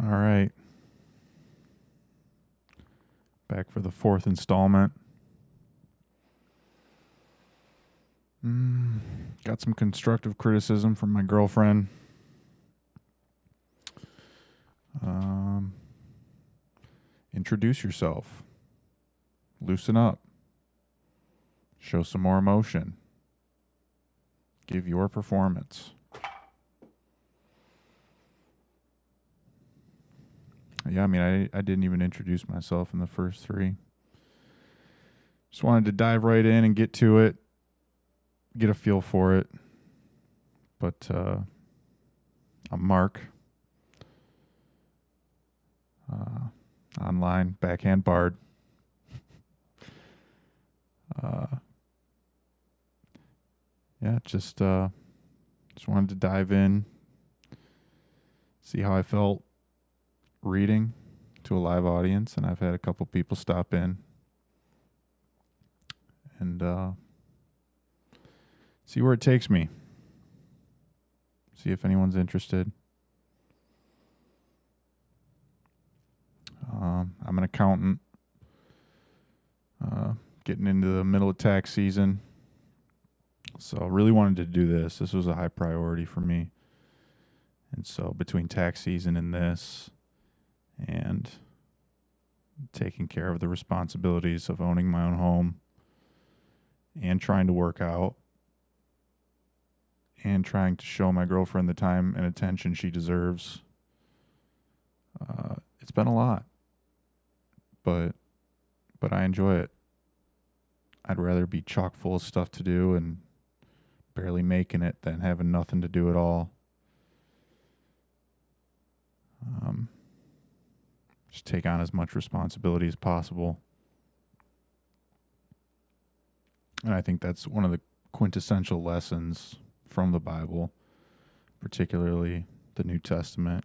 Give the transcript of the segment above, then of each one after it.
All right. Back for the fourth installment. Got some constructive criticism from my girlfriend. Introduce yourself. Loosen up. Show some more emotion. Give your performance. Yeah, I mean, I didn't even introduce myself in the first three. Just wanted to dive right in and get to it. Get a feel for it. But I'm Mark. Online backhand bard. Just wanted to dive in, see how I felt reading to a live audience, and I've had a couple people stop in and see where it takes me. See if anyone's interested. I'm an accountant, getting into the middle of tax season. So I really wanted to do this. This was a high priority for me. And so between tax season and this and taking care of the responsibilities of owning my own home and trying to work out and trying to show my girlfriend the time and attention she deserves, it's been a lot. But I enjoy it. I'd rather be chock full of stuff to do and barely making it than having nothing to do at all. Just take on as much responsibility as possible. And I think that's one of the quintessential lessons from the Bible, particularly the New Testament,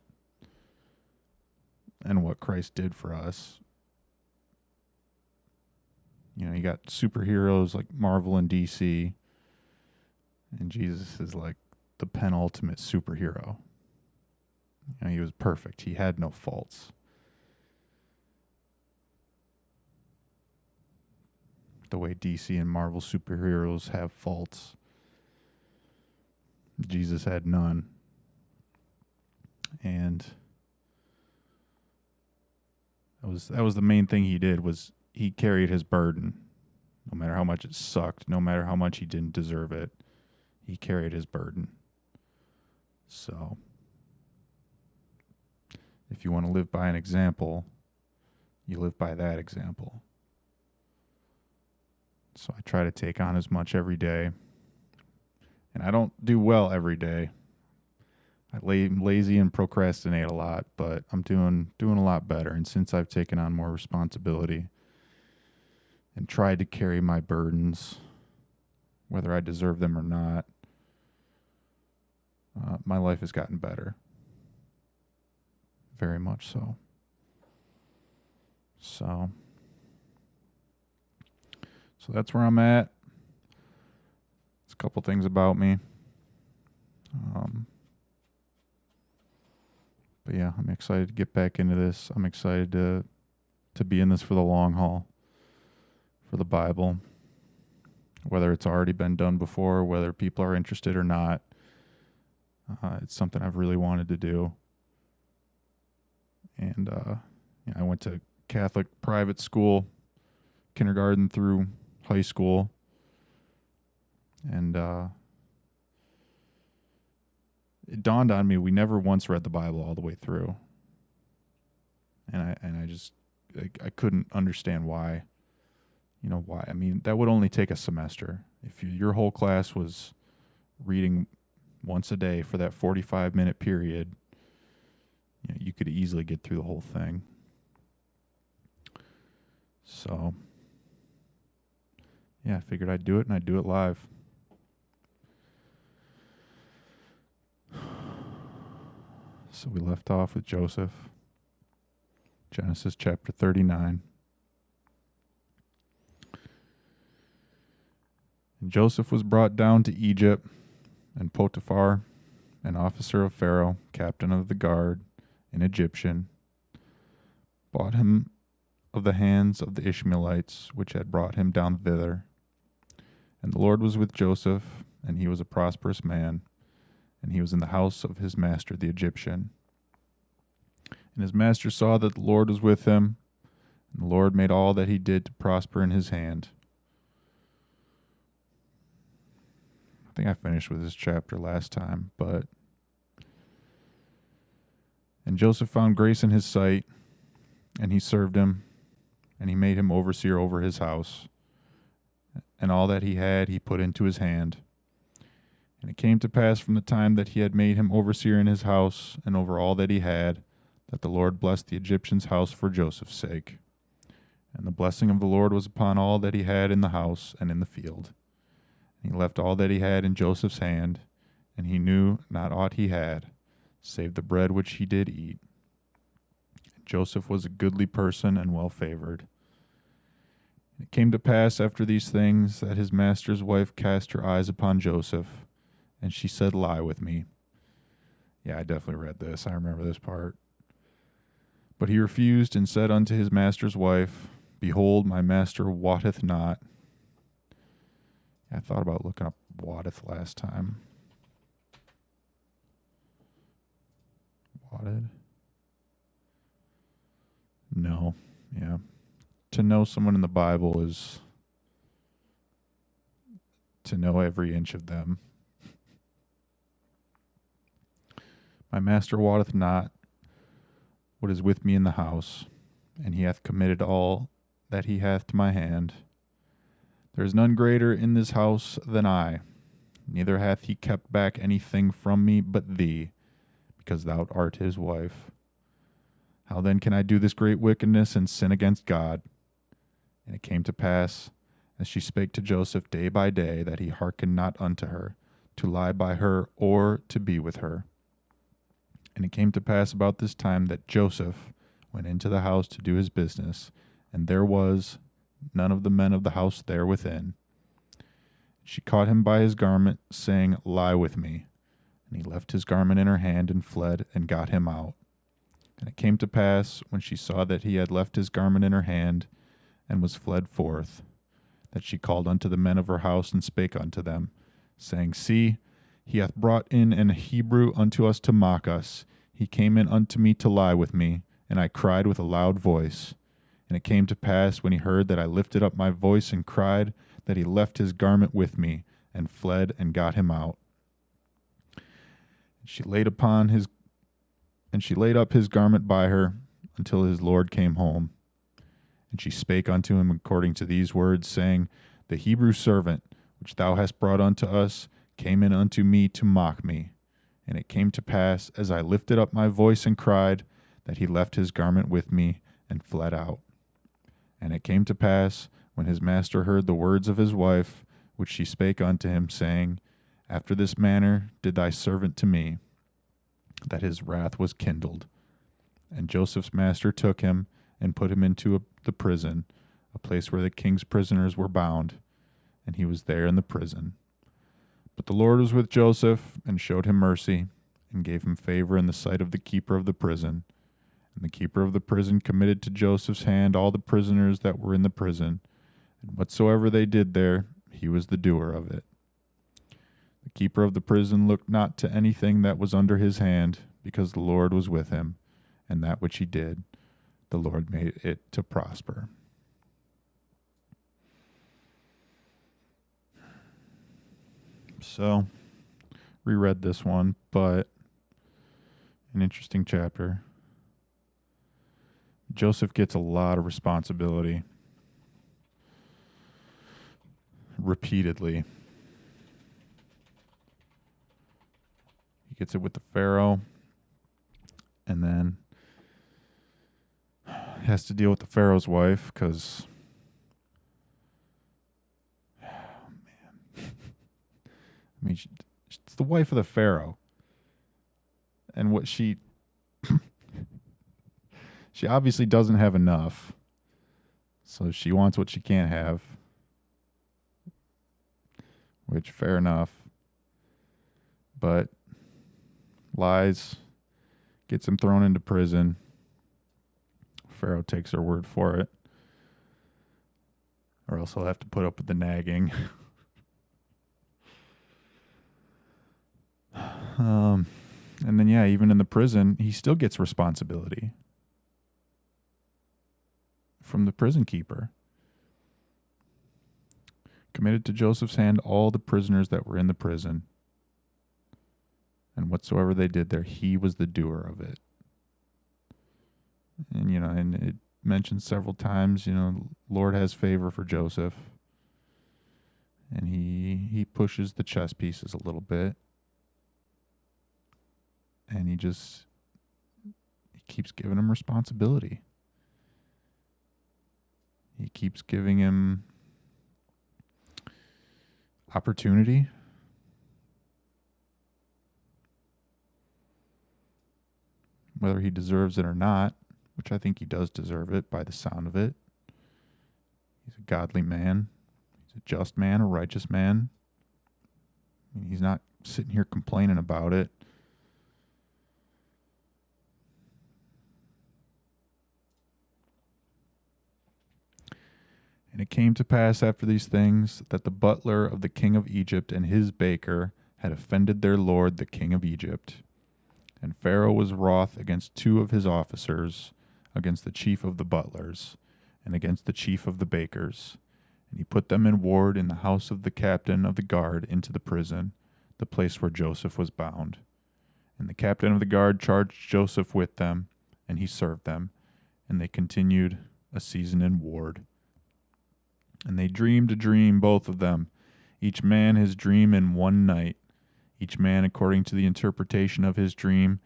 and what Christ did for us. You know, you got superheroes like Marvel and DC, and Jesus is like the penultimate superhero. You know, he was perfect. He had no faults. The way DC and Marvel superheroes have faults, Jesus had none. And that was the main thing he did, was he carried his burden. No matter how much it sucked, no matter how much he didn't deserve it, he carried his burden. So if you want to live by an example, you live by that example. So I try to take on as much every day. And I don't do well every day. I'm lazy and procrastinate a lot, but I'm doing a lot better. And since I've taken on more responsibility and tried to carry my burdens, whether I deserve them or not, my life has gotten better. Very much so. So that's where I'm at. There's a couple things about me. But yeah, I'm excited to get back into this. I'm excited to be in this for the long haul, for the Bible. Whether it's already been done before, whether people are interested or not, it's something I've really wanted to do. And I went to Catholic private school, kindergarten through high school, and it dawned on me we never once read the Bible all the way through, and I couldn't understand why. You know why? I mean, that would only take a semester. If your whole class was reading once a day for that 45-minute period, you know, you could easily get through the whole thing. So yeah, I figured I'd do it, and I'd do it live. So we left off with Joseph, Genesis chapter 39. And Joseph was brought down to Egypt, and Potiphar, an officer of Pharaoh, captain of the guard, an Egyptian, bought him of the hands of the Ishmaelites, which had brought him down thither. And the Lord was with Joseph, and he was a prosperous man, and he was in the house of his master the Egyptian. And his master saw that the Lord was with him, and the Lord made all that he did to prosper in his hand. I think I finished with this chapter last time, but... And Joseph found grace in his sight, and he served him, and he made him overseer over his house. And all that he had he put into his hand. And it came to pass from the time that he had made him overseer in his house, and over all that he had, that the Lord blessed the Egyptian's house for Joseph's sake. And the blessing of the Lord was upon all that he had in the house and in the field. And he left all that he had in Joseph's hand, and he knew not aught he had, save the bread which he did eat. And Joseph was a goodly person and well favored. And it came to pass after these things that his master's wife cast her eyes upon Joseph, and she said, "Lie with me." Yeah, I definitely read this. I remember this part. But he refused and said unto his master's wife, "Behold, my master wotteth not." I thought about looking up wotteth last time. Wotted? No. Yeah. To know someone in the Bible is to know every inch of them. My master wotteth not what is with me in the house, and he hath committed all that he hath to my hand. There is none greater in this house than I, neither hath he kept back anything from me but thee, because thou art his wife. How then can I do this great wickedness and sin against God? And it came to pass, as she spake to Joseph day by day, that he hearkened not unto her, to lie by her or to be with her. And it came to pass about this time that Joseph went into the house to do his business, and there was none of the men of the house there within. She caught him by his garment, saying, "Lie with me." And he left his garment in her hand and fled and got him out. And it came to pass, when she saw that he had left his garment in her hand and was fled forth, that she called unto the men of her house and spake unto them, saying, "See, he hath brought in an Hebrew unto us to mock us. He came in unto me to lie with me, and I cried with a loud voice. And it came to pass, when he heard that I lifted up my voice and cried, that he left his garment with me, and fled and got him out. And she laid up his garment by her until his Lord came home. And she spake unto him according to these words, saying, The Hebrew servant, which thou hast brought unto us, came in unto me to mock me. And it came to pass, as I lifted up my voice and cried, that he left his garment with me and fled out. And it came to pass, when his master heard the words of his wife, which she spake unto him, saying, After this manner did thy servant to me, that his wrath was kindled. And Joseph's master took him and put him into the prison, a place where the king's prisoners were bound, and he was there in the prison. But the Lord was with Joseph, and showed him mercy, and gave him favor in the sight of the keeper of the prison. And the keeper of the prison committed to Joseph's hand all the prisoners that were in the prison, and whatsoever they did there, he was the doer of it. The keeper of the prison looked not to anything that was under his hand, because the Lord was with him, and that which he did, the Lord made it to prosper. So, reread this one, but an interesting chapter. Joseph gets a lot of responsibility repeatedly. He gets it with the Pharaoh, and then has to deal with the Pharaoh's wife because, I mean, she's the wife of the Pharaoh. And what she obviously doesn't have enough. So she wants what she can't have. Which, fair enough. But lies, gets him thrown into prison. Pharaoh takes her word for it. Or else he'll have to put up with the nagging. And then, yeah, even in the prison, he still gets responsibility from the prison keeper. Committed to Joseph's hand all the prisoners that were in the prison. And whatsoever they did there, he was the doer of it. And, and it mentions several times, Lord has favor for Joseph. And he pushes the chess pieces a little bit. And he keeps giving him responsibility. He keeps giving him opportunity. Whether he deserves it or not, which I think he does deserve it by the sound of it. He's a godly man. He's a just man, a righteous man. He's not sitting here complaining about it. And it came to pass after these things that the butler of the king of Egypt and his baker had offended their lord the king of Egypt. And Pharaoh was wroth against two of his officers, against the chief of the butlers, and against the chief of the bakers. And he put them in ward in the house of the captain of the guard into the prison, the place where Joseph was bound. And the captain of the guard charged Joseph with them, and he served them. And they continued a season in ward. And they dreamed a dream, both of them, each man his dream in one night, each man according to the interpretation of his dream,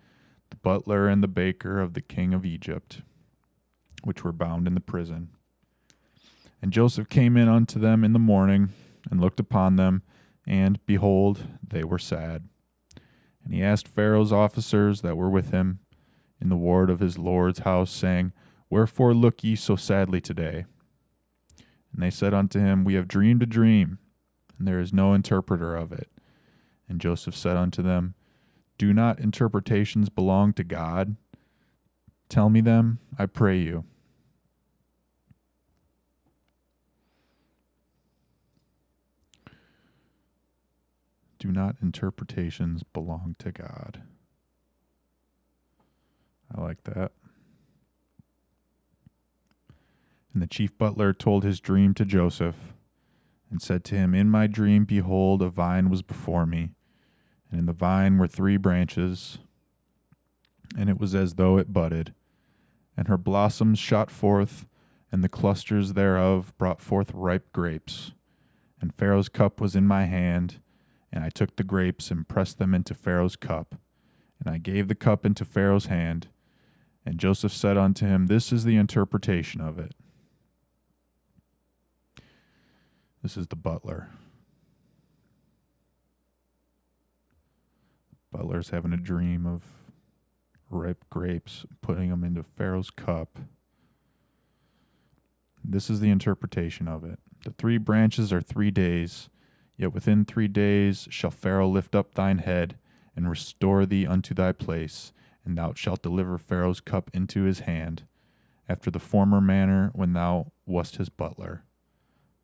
the butler and the baker of the king of Egypt, which were bound in the prison. And Joseph came in unto them in the morning, and looked upon them, and, behold, they were sad. And he asked Pharaoh's officers that were with him in the ward of his lord's house, saying, Wherefore look ye so sadly today? And they said unto him, We have dreamed a dream, and there is no interpreter of it. And Joseph said unto them, Do not interpretations belong to God? Tell me them, I pray you. Do not interpretations belong to God? I like that. And the chief butler told his dream to Joseph, and said to him, In my dream, behold, a vine was before me, and in the vine were 3 branches, and it was as though it budded, and her blossoms shot forth, and the clusters thereof brought forth ripe grapes. And Pharaoh's cup was in my hand, and I took the grapes and pressed them into Pharaoh's cup, and I gave the cup into Pharaoh's hand. And Joseph said unto him, This is the interpretation of it. This is the butler. Butler's having a dream of ripe grapes, putting them into Pharaoh's cup. This is the interpretation of it. The 3 branches are 3 days, yet within 3 days shall Pharaoh lift up thine head, and restore thee unto thy place, and thou shalt deliver Pharaoh's cup into his hand, after the former manner when thou wast his butler.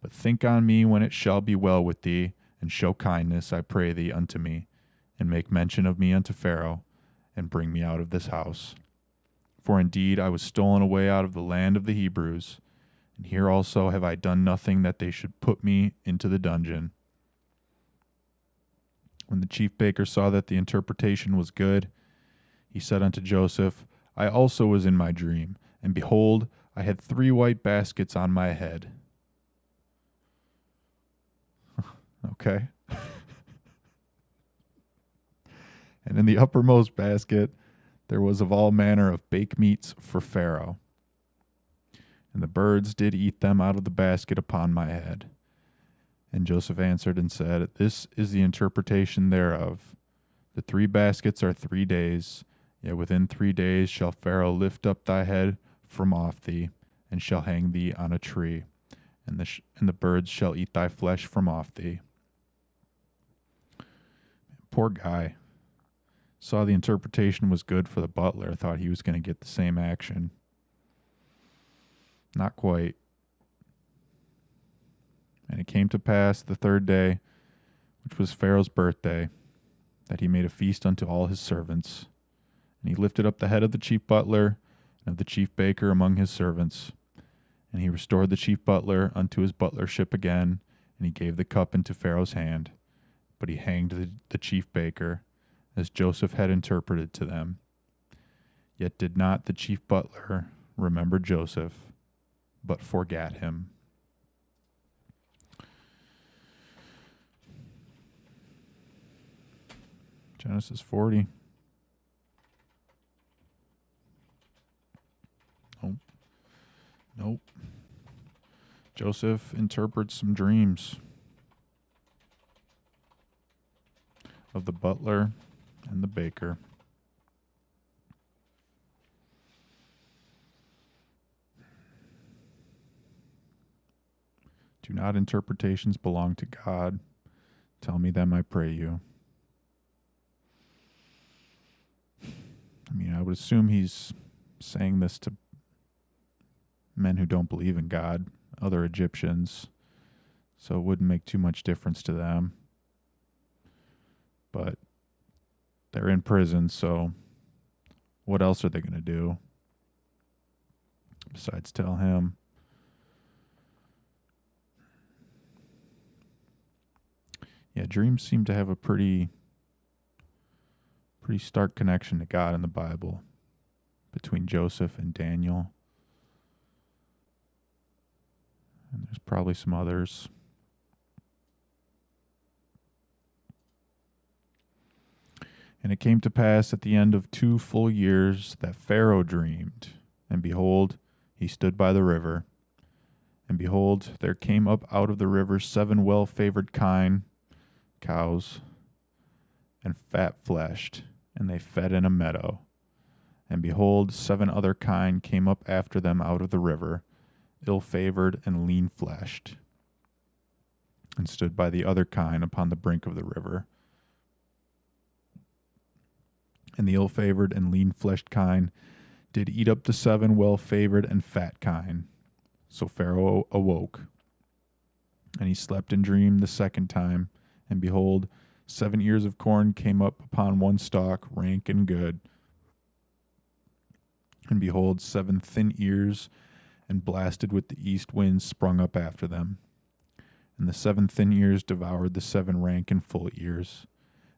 But think on me when it shall be well with thee, and show kindness, I pray thee, unto me, and make mention of me unto Pharaoh, and bring me out of this house. For indeed I was stolen away out of the land of the Hebrews, and here also have I done nothing that they should put me into the dungeon. When the chief baker saw that the interpretation was good, he said unto Joseph, I also was in my dream, and behold, I had 3 white baskets on my head. Okay. And in the uppermost basket there was of all manner of baked meats for Pharaoh. And the birds did eat them out of the basket upon my head. And Joseph answered and said, This is the interpretation thereof. The 3 baskets are 3 days, yet within 3 days shall Pharaoh lift up thy head from off thee, and shall hang thee on a tree, and the birds shall eat thy flesh from off thee. Poor guy. Saw the interpretation was good for the butler, thought he was going to get the same action. Not quite. And it came to pass the third day, which was Pharaoh's birthday, that he made a feast unto all his servants. And he lifted up the head of the chief butler and of the chief baker among his servants. And he restored the chief butler unto his butlership again, and he gave the cup into Pharaoh's hand. But he hanged the chief baker, as Joseph had interpreted to them. Yet did not the chief butler remember Joseph, but forgat him. Genesis 40. Nope. Joseph interprets some dreams of the butler and the baker. Do not interpretations belong to God? Tell me them, I pray you. I mean, I would assume he's saying this to men who don't believe in God, other Egyptians, so it wouldn't make too much difference to them. But they're in prison, so what else are they going to do besides tell him? Yeah, dreams seem to have a pretty stark connection to God in the Bible between Joseph and Daniel. And there's probably some others. And it came to pass at the end of 2 full years that Pharaoh dreamed, and behold, he stood by the river. And behold, there came up out of the river 7 well-favored kine, cows, and fat-fleshed, and they fed in a meadow. And behold, 7 other kine came up after them out of the river, ill-favored and lean-fleshed, and stood by the other kine upon the brink of the river. And the ill-favored and lean-fleshed kine did eat up the 7 well-favored and fat kine. So Pharaoh awoke, and he slept and dreamed the second time, and behold, 7 ears of corn came up upon one stalk, rank and good. And behold, 7 thin ears, and blasted with the east wind, sprung up after them. And the 7 thin ears devoured the 7 rank and full ears.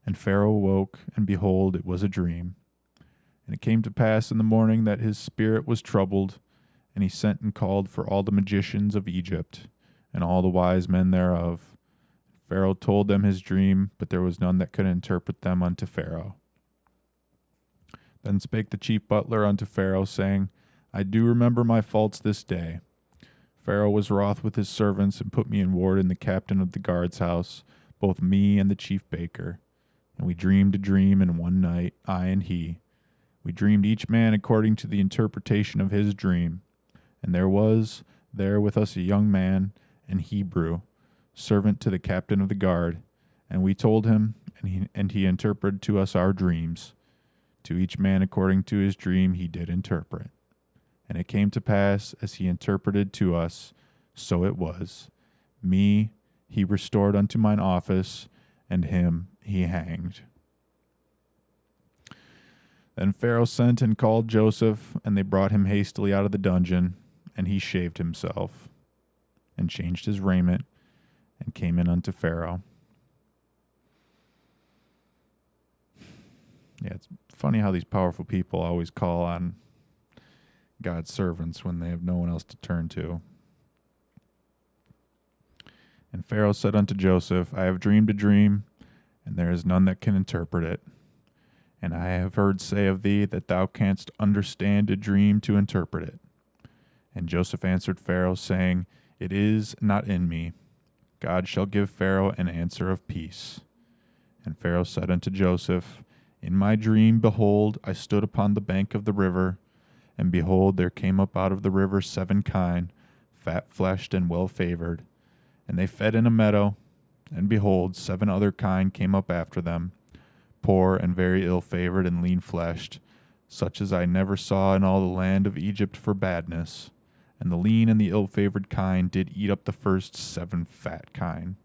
And Pharaoh awoke, and behold, it was a dream. And it came to pass in the morning that his spirit was troubled, and he sent and called for all the magicians of Egypt, and all the wise men thereof. Pharaoh told them his dream, but there was none that could interpret them unto Pharaoh. Then spake the chief butler unto Pharaoh, saying, I do remember my faults this day. Pharaoh was wroth with his servants, and put me in ward in the captain of the guard's house, both me and the chief baker. And we dreamed a dream in one night, I and he. We dreamed each man according to the interpretation of his dream. And there was there with us a young man, an Hebrew, servant to the captain of the guard. And we told him, and he interpreted to us our dreams. To each man according to his dream he did interpret. And it came to pass, as he interpreted to us, so it was. Me he restored unto mine office, and him he hanged. Then Pharaoh sent and called Joseph, and they brought him hastily out of the dungeon, and he shaved himself, and changed his raiment, and came in unto Pharaoh. Yeah, it's funny how these powerful people always call on God's servants when they have no one else to turn to. And Pharaoh said unto Joseph, I have dreamed a dream, and there is none that can interpret it. And I have heard say of thee that thou canst understand a dream to interpret it. And Joseph answered Pharaoh, saying, It is not in me. God shall give Pharaoh an answer of peace. And Pharaoh said unto Joseph, In my dream, behold, I stood upon the bank of the river, and behold, there came up out of the river 7 kine, fat-fleshed and well-favored. And they fed in a meadow, and behold, 7 other kine came up after them, poor and very ill-favored and lean-fleshed, such as I never saw in all the land of Egypt for badness. And the lean and the ill-favored kine did eat up the first 7 fat kine.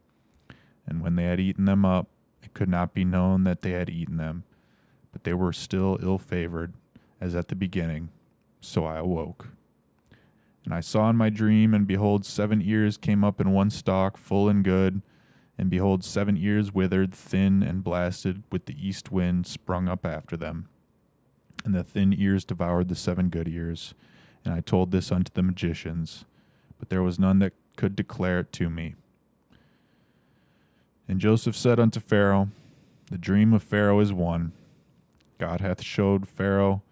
And when they had eaten them up, it could not be known that they had eaten them, but they were still ill-favored, as at the beginning. So I awoke. And I saw in my dream, and behold, 7 ears came up in one stalk, full and good. And behold, 7 ears withered, thin and blasted, with the east wind sprung up after them. And the thin ears devoured the 7 good ears. And I told this unto the magicians, but there was none that could declare it to me. And Joseph said unto Pharaoh, the dream of Pharaoh is one. God hath showed Pharaoh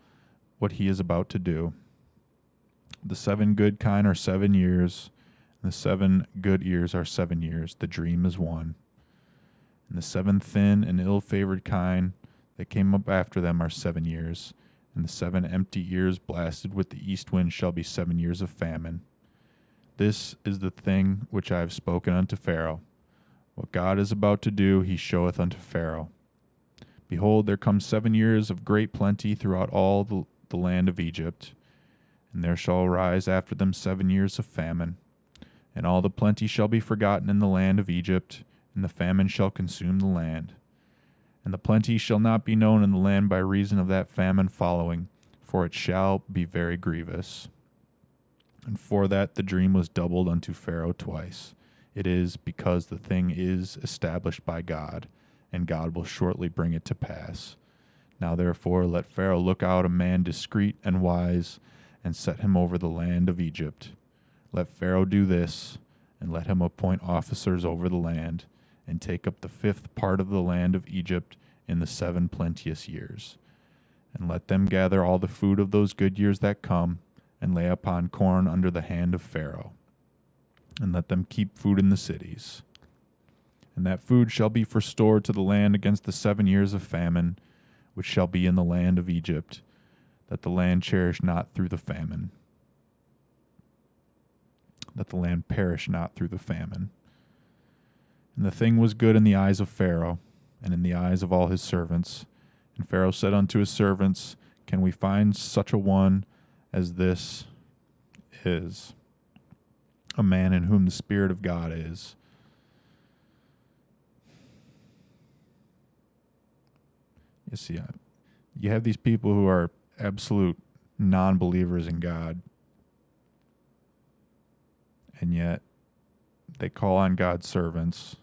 what he is about to do. The 7 good kine are 7 years, and the 7 good ears are 7 years. The dream is one. And the 7 thin and ill-favored kine that came up after them are 7 years, and the 7 empty ears blasted with the east wind shall be 7 years of famine. This is the thing which I have spoken unto Pharaoh. What God is about to do, he showeth unto Pharaoh. Behold, there come 7 years of great plenty throughout all the land of Egypt, and there shall arise after them 7 years of famine. And all the plenty shall be forgotten in the land of Egypt, and the famine shall consume the land. And the plenty shall not be known in the land by reason of that famine following, for it shall be very grievous. And for that the dream was doubled unto Pharaoh twice. It is because the thing is established by God, and God will shortly bring it to pass. Now therefore let Pharaoh look out a man discreet and wise, and set him over the land of Egypt. Let Pharaoh do this, and let him appoint officers over the land, and take up the 5th part of the land of Egypt in the 7 plenteous years. And let them gather all the food of those good years that come, and lay upon corn under the hand of Pharaoh. And let them keep food in the cities. And that food shall be for store to the land against the 7 years of famine, which shall be in the land of Egypt, that the land cherish not through the famine. That the land perish not through the famine. And the thing was good in the eyes of Pharaoh, and in the eyes of all his servants. And Pharaoh said unto his servants, can we find such a one as this is? A man in whom the Spirit of God is. You see, you have these people who are absolute non-believers in God, and yet they call on God's servants,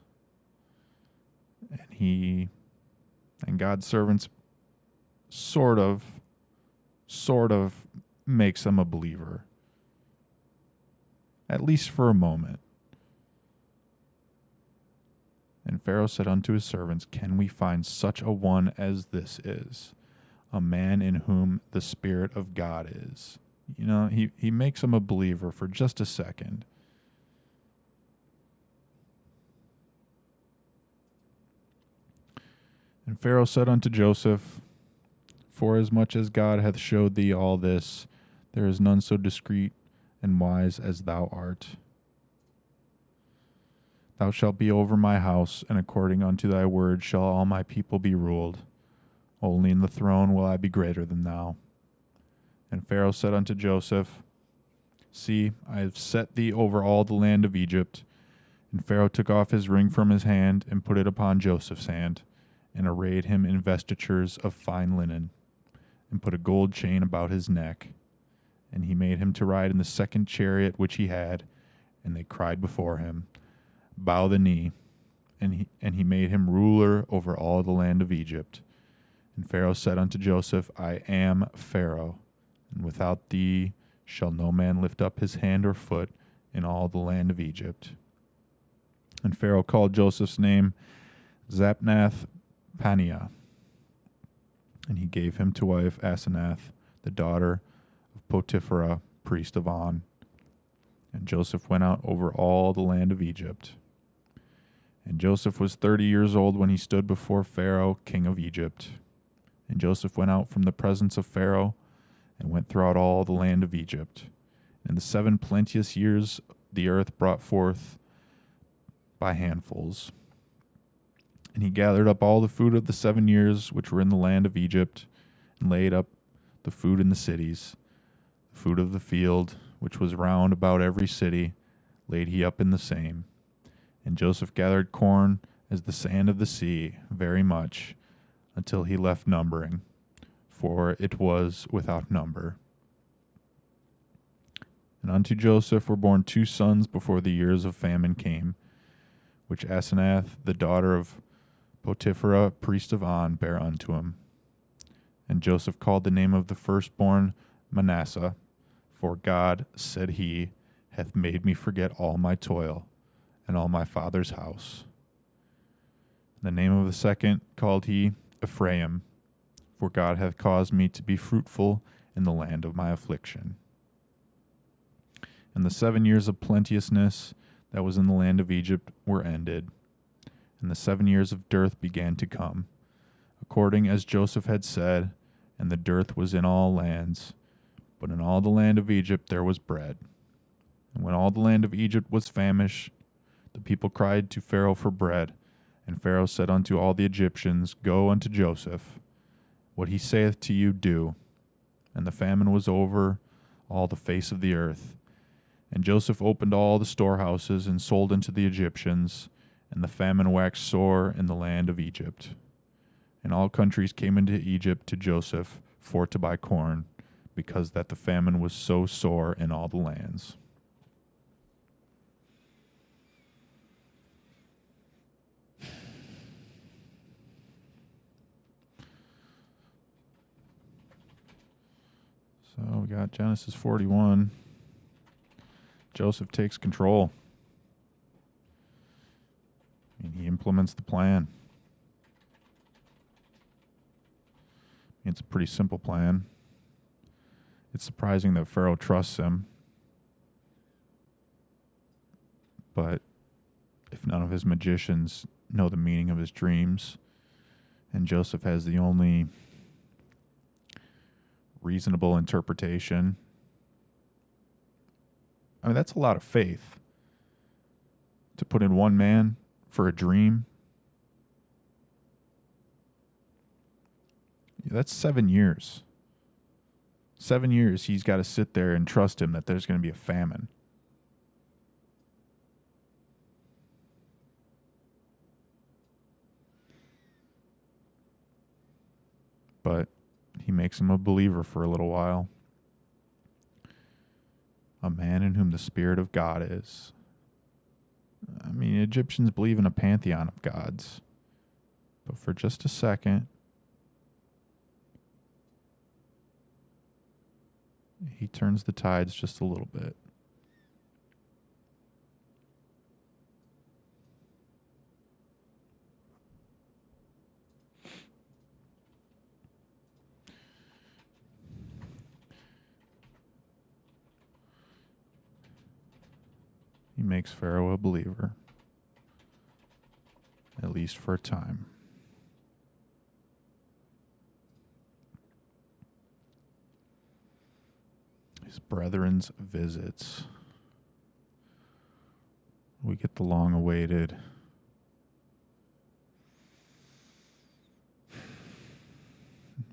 and God's servants sort of makes them a believer. At least for a moment. And Pharaoh said unto his servants, can we find such a one as this is? A man in whom the Spirit of God is. You know, he makes him a believer for just a second. And Pharaoh said unto Joseph, forasmuch as God hath showed thee all this, there is none so discreet and wise as thou art. Thou shalt be over my house, and according unto thy word shall all my people be ruled. Only in the throne will I be greater than thou. And Pharaoh said unto Joseph, see, I have set thee over all the land of Egypt. And Pharaoh took off his ring from his hand, and put it upon Joseph's hand, and arrayed him in vestitures of fine linen, and put a gold chain about his neck. And he made him to ride in the 2nd chariot which he had, and they cried before him, bow the knee. And he made him ruler over all the land of Egypt. And Pharaoh said unto Joseph, I am Pharaoh, and without thee shall no man lift up his hand or foot in all the land of Egypt. And Pharaoh called Joseph's name Zapnath Paneah, and he gave him to wife Asenath, the daughter of Potiphera, priest of On. And Joseph went out over all the land of Egypt. And Joseph was 30 years old when he stood before Pharaoh, king of Egypt. And Joseph went out from the presence of Pharaoh, and went throughout all the land of Egypt. In the 7 plenteous years the earth brought forth by handfuls. And he gathered up all the food of the 7 years which were in the land of Egypt, and laid up the food in the cities, the food of the field, which was round about every city, laid he up in the same. And Joseph gathered corn as the sand of the sea, very much, until he left numbering, for it was without number. And unto Joseph were born 2 sons before the years of famine came, which Asenath, the daughter of Potiphera, priest of On, bare unto him. And Joseph called the name of the firstborn Manasseh, for God, said he, hath made me forget all my toil and all my father's house. The name of the second called he Ephraim, for God hath caused me to be fruitful in the land of my affliction. And the 7 years of plenteousness that was in the land of Egypt were ended, and the 7 years of dearth began to come, according as Joseph had said, and the dearth was in all lands, but in all the land of Egypt there was bread. And when all the land of Egypt was famished, the people cried to Pharaoh for bread, and Pharaoh said unto all the Egyptians, Go unto Joseph, what he saith to you do. And the famine was over all the face of the earth. And Joseph opened all the storehouses and sold unto the Egyptians, and the famine waxed sore in the land of Egypt. And all countries came into Egypt to Joseph for to buy corn, because that the famine was so sore in all the lands. So we got Genesis 41. Joseph takes control. And he implements the plan. It's a pretty simple plan. It's surprising that Pharaoh trusts him. But if none of his magicians know the meaning of his dreams, and Joseph has the only reasonable interpretation, I mean, that's a lot of faith to put in one man for a dream. That's 7 years. 7 years he's got to sit there and trust him that there's going to be a famine. But he makes him a believer for a little while. A man in whom the Spirit of God is. I mean, Egyptians believe in a pantheon of gods. But for just a second, he turns the tides just a little bit. He makes Pharaoh a believer, at least for a time. His brethren's visits. We get the long-awaited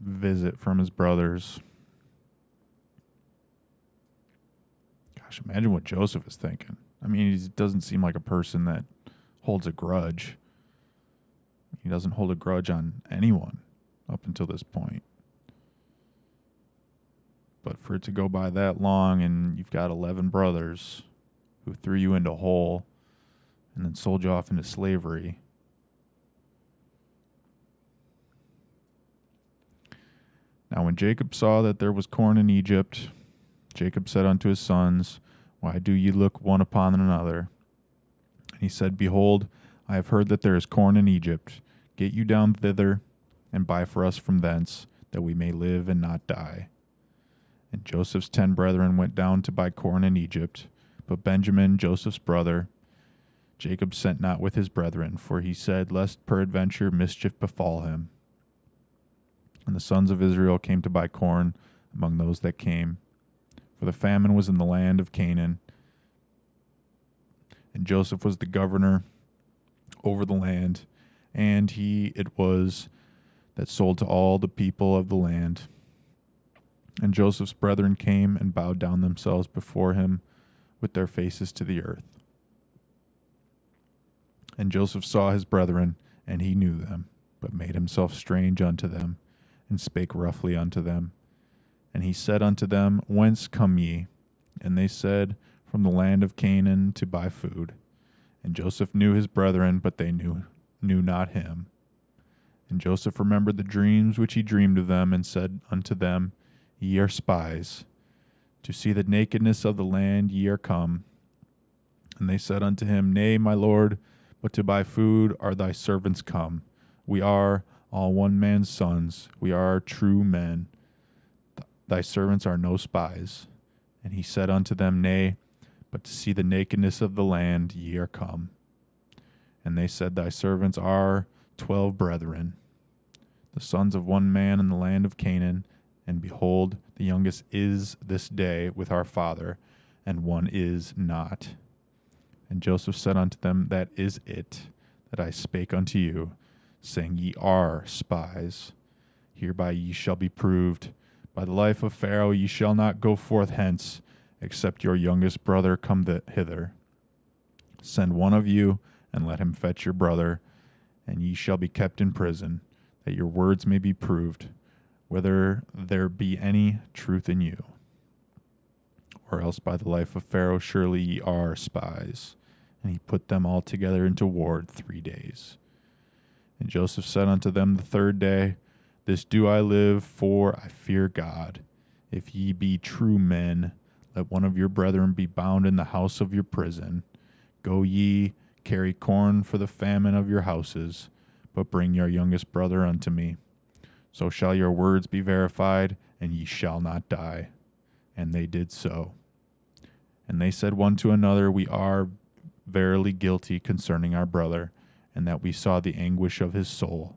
visit from his brothers. Gosh, imagine what Joseph is thinking. I mean, he doesn't seem like a person that holds a grudge. He doesn't hold a grudge on anyone up until this point. But for it to go by that long and you've got 11 brothers who threw you into a hole and then sold you off into slavery. Now when Jacob saw that there was corn in Egypt, Jacob said unto his sons, Why do ye look one upon another? And he said, Behold, I have heard that there is corn in Egypt. Get you down thither, and buy for us from thence, that we may live and not die. And Joseph's 10 brethren went down to buy corn in Egypt. But Benjamin, Joseph's brother, Jacob sent not with his brethren, for he said, Lest peradventure mischief befall him. And the sons of Israel came to buy corn among those that came. For the famine was in the land of Canaan, and Joseph was the governor over the land, and he it was that sold to all the people of the land. And Joseph's brethren came and bowed down themselves before him with their faces to the earth. And Joseph saw his brethren, and he knew them, but made himself strange unto them, and spake roughly unto them. And he said unto them, Whence come ye? And they said, From the land of Canaan, to buy food. And Joseph knew his brethren, but they knew not him. And Joseph remembered the dreams which he dreamed of them, and said unto them, Ye are spies. To see the nakedness of the land ye are come. And they said unto him, Nay, my lord, but to buy food are thy servants come. We are all one man's sons. We are true men. Thy servants are no spies. And he said unto them, Nay, but to see the nakedness of the land ye are come. And they said, Thy servants are 12 brethren, the sons of one man in the land of Canaan. And behold, the youngest is this day with our father, and one is not. And Joseph said unto them, That is it, that I spake unto you, saying, Ye are spies. Hereby ye shall be proved. By the life of Pharaoh ye shall not go forth hence, except your youngest brother come hither. Send one of you, and let him fetch your brother, and ye shall be kept in prison, that your words may be proved, whether there be any truth in you. Or else by the life of Pharaoh surely ye are spies. And he put them all together into ward 3 days. And Joseph said unto them the third day, This do I live, for I fear God. If ye be true men, let one of your brethren be bound in the house of your prison. Go ye, carry corn for the famine of your houses, but bring your youngest brother unto me. So shall your words be verified, and ye shall not die. And they did so. And they said one to another, We are verily guilty concerning our brother, and that we saw the anguish of his soul,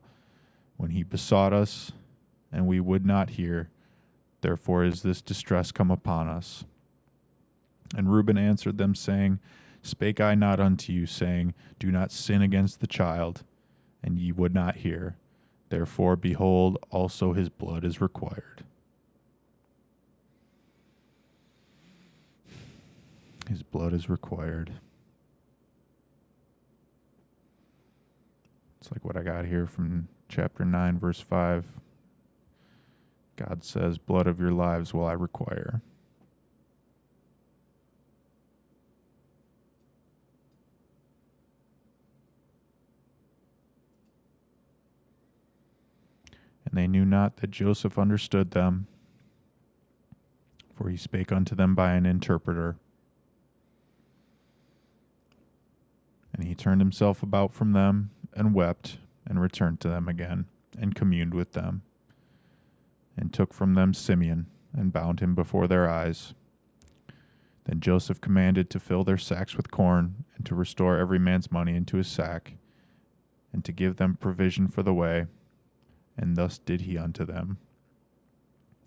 when he besought us, and we would not hear. Therefore is this distress come upon us. And Reuben answered them, saying, Spake I not unto you, saying, Do not sin against the child? And ye would not hear. Therefore, behold, also his blood is required. His blood is required. It's like what I got here from chapter 9, verse 5. God says, Blood of your lives will I require. And they knew not that Joseph understood them, for he spake unto them by an interpreter. And he turned himself about from them, and wept, and returned to them again, and communed with them, and took from them Simeon, and bound him before their eyes. Then Joseph commanded to fill their sacks with corn, and to restore every man's money into his sack, and to give them provision for the way. And thus did he unto them.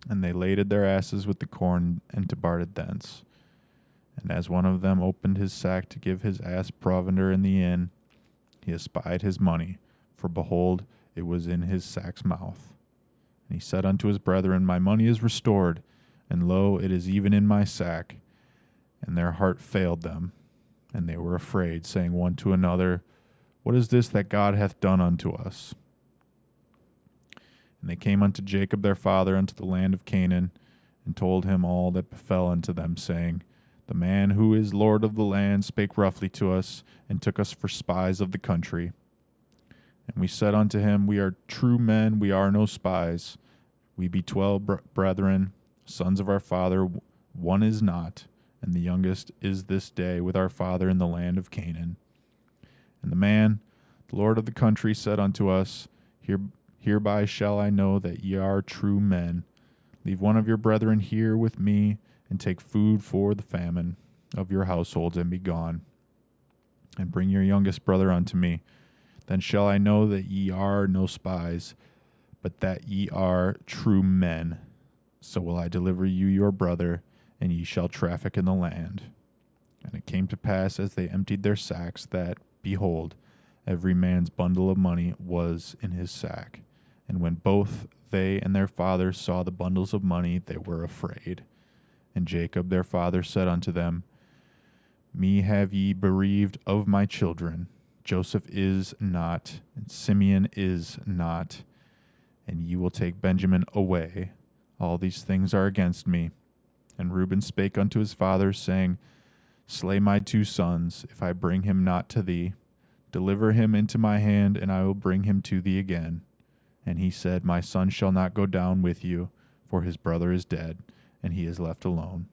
And they laded their asses with the corn, and departed thence. And as one of them opened his sack to give his ass provender in the inn, he espied his money, for behold, it was in his sack's mouth. And he said unto his brethren, My money is restored, and lo, it is even in my sack. And their heart failed them, and they were afraid, saying one to another, What is this that God hath done unto us? And they came unto Jacob their father unto the land of Canaan, and told him all that befell unto them, saying, The man who is Lord of the land spake roughly to us, and took us for spies of the country. And we said unto him, We are true men, we are no spies. We be 12 brethren, sons of our father, one is not, and the youngest is this day with our father in the land of Canaan. And the man, the Lord of the country, said unto us, Hereby shall I know that ye are true men. Leave one of your brethren here with me, and take food for the famine of your households, and be gone. And bring your youngest brother unto me. Then shall I know that ye are no spies, but that ye are true men. So will I deliver you your brother, and ye shall traffic in the land. And it came to pass, as they emptied their sacks, that, behold, every man's bundle of money was in his sack. And when both they and their father saw the bundles of money, they were afraid. And Jacob their father said unto them, Me have ye bereaved of my children. Joseph is not, and Simeon is not, and ye will take Benjamin away. All these things are against me. And Reuben spake unto his father, saying, Slay my 2 sons, if I bring him not to thee. Deliver him into my hand, and I will bring him to thee again. And he said, My son shall not go down with you, for his brother is dead, and he is left alone.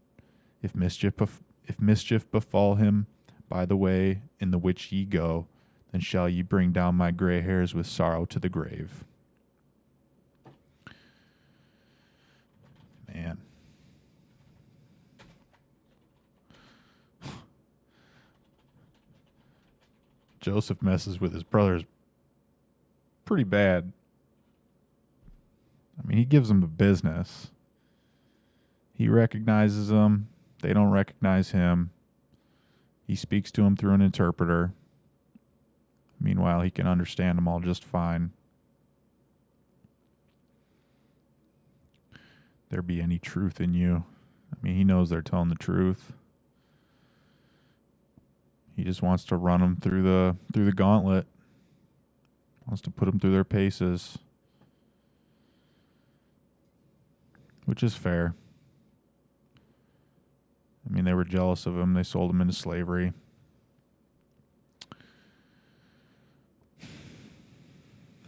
If mischief befall him by the way in the which ye go, then shall ye bring down my gray hairs with sorrow to the grave. Man. Joseph messes with his brothers pretty bad. I mean, he gives them the business. He recognizes them. They don't recognize him. He speaks to them through an interpreter. Meanwhile, he can understand them all just fine. There be any truth in you. I mean, he knows they're telling the truth. He just wants to run them through the gauntlet. Wants to put them through their paces. Which is fair. I mean, they were jealous of him. They sold him into slavery.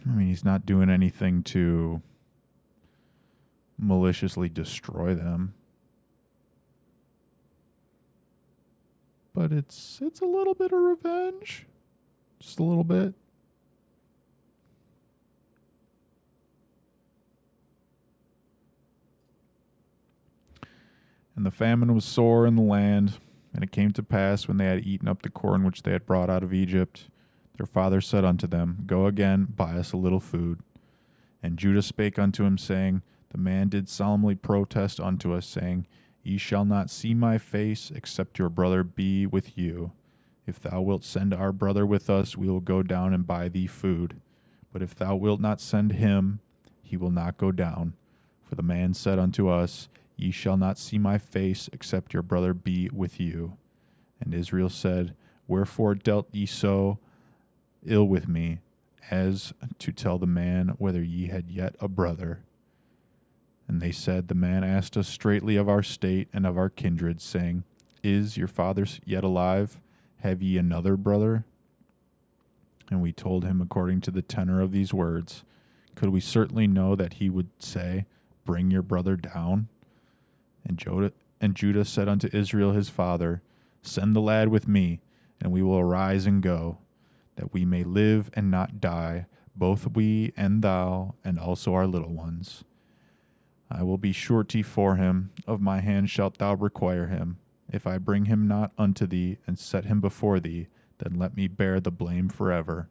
I mean, he's not doing anything to maliciously destroy them. But it's a little bit of revenge. Just a little bit. And the famine was sore in the land, and it came to pass when they had eaten up the corn which they had brought out of Egypt, their father said unto them, Go again, buy us a little food. And Judah spake unto him, saying, The man did solemnly protest unto us, saying, Ye shall not see my face, except your brother be with you. If thou wilt send our brother with us, we will go down and buy thee food. But if thou wilt not send him, he will not go down. For the man said unto us, Ye shall not see my face, except your brother be with you. And Israel said, Wherefore dealt ye so ill with me, as to tell the man whether ye had yet a brother? And they said, The man asked us straitly of our state and of our kindred, saying, Is your father yet alive? Have ye another brother? And we told him according to the tenor of these words. Could we certainly know that he would say, Bring your brother down? And Judah said unto Israel his father, Send the lad with me, and we will arise and go, that we may live and not die, both we and thou, and also our little ones. I will be surety for him, of my hand shalt thou require him. If I bring him not unto thee, and set him before thee, then let me bear the blame forever.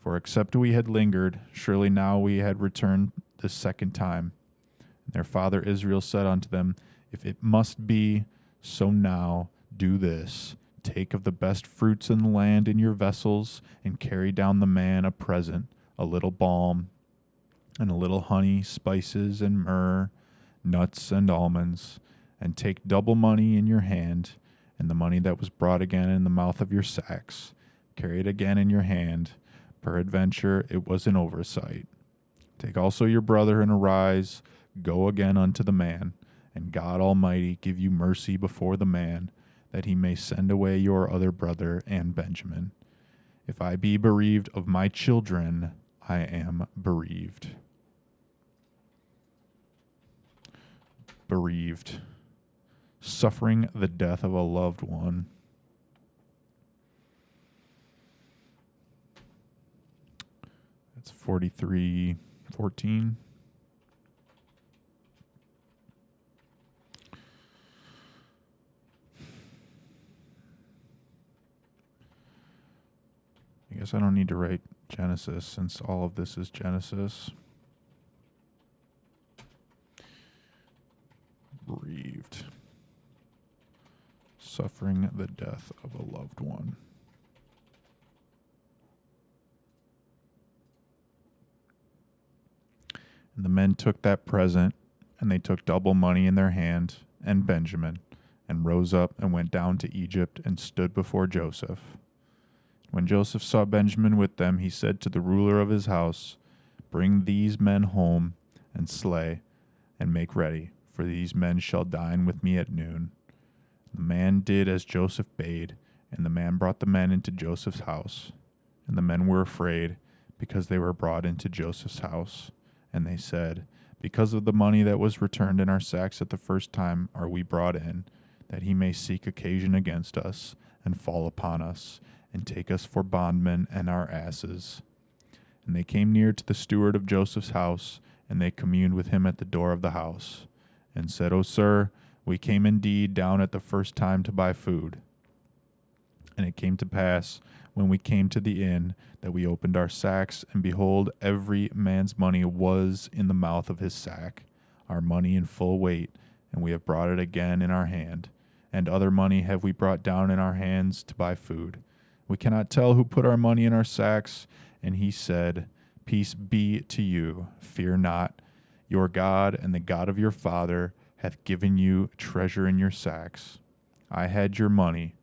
For except we had lingered, surely now we had returned the second time. And their father Israel said unto them, If it must be, so now do this. Take of the best fruits in the land in your vessels, and carry down the man a present, a little balm, and a little honey, spices, and myrrh, nuts, and almonds. And take double money in your hand, and the money that was brought again in the mouth of your sacks. Carry it again in your hand. Peradventure it was an oversight. Take also your brother, and arise, go again unto the man, and God Almighty give you mercy before the man, that he may send away your other brother and Benjamin. If I be bereaved of my children, I am bereaved. Bereaved. Suffering the death of a loved one. That's 43:14. I guess I don't need to write Genesis since all of this is Genesis. Bereaved. Suffering the death of a loved one. And the men took that present, and they took double money in their hand, and Benjamin, and rose up and went down to Egypt and stood before Joseph. When Joseph saw Benjamin with them, he said to the ruler of his house, Bring these men home and slay, and make ready, for these men shall dine with me at noon. The man did as Joseph bade, and the man brought the men into Joseph's house. And the men were afraid, because they were brought into Joseph's house. And they said, Because of the money that was returned in our sacks at the first time are we brought in, that he may seek occasion against us, and fall upon us, and take us for bondmen and our asses. And they came near to the steward of Joseph's house, and they communed with him at the door of the house, and said, O sir, we came indeed down at the first time to buy food. And it came to pass, when we came to the inn, that we opened our sacks, and behold, every man's money was in the mouth of his sack, our money in full weight, and we have brought it again in our hand. And other money have we brought down in our hands to buy food. We cannot tell who put our money in our sacks. And he said, Peace be to you, fear not. Your God and the God of your father hath given you treasure in your sacks. I had your money.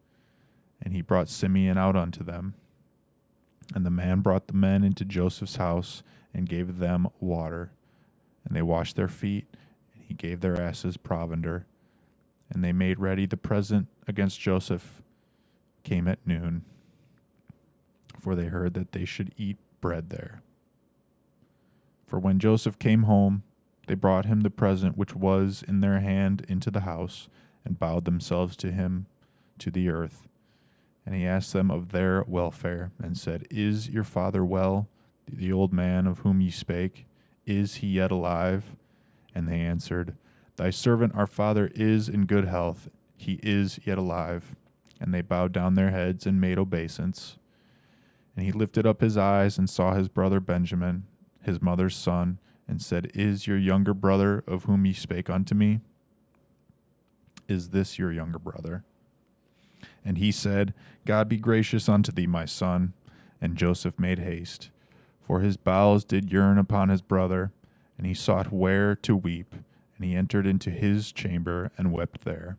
And he brought Simeon out unto them. And the man brought the men into Joseph's house, and gave them water. And they washed their feet, and he gave their asses provender. And they made ready the present against Joseph, came at noon, for they heard that they should eat bread there. For when Joseph came home, they brought him the present which was in their hand into the house, and bowed themselves to him to the earth. And he asked them of their welfare, and said, Is your father well, the old man of whom ye spake? Is he yet alive? And they answered, Thy servant our father is in good health, he is yet alive. And they bowed down their heads and made obeisance. And he lifted up his eyes and saw his brother Benjamin, his mother's son, and said, Is your younger brother of whom ye spake unto me? Is this your younger brother? And he said, God be gracious unto thee, my son. And Joseph made haste, for his bowels did yearn upon his brother, and he sought where to weep. And he entered into his chamber and wept there.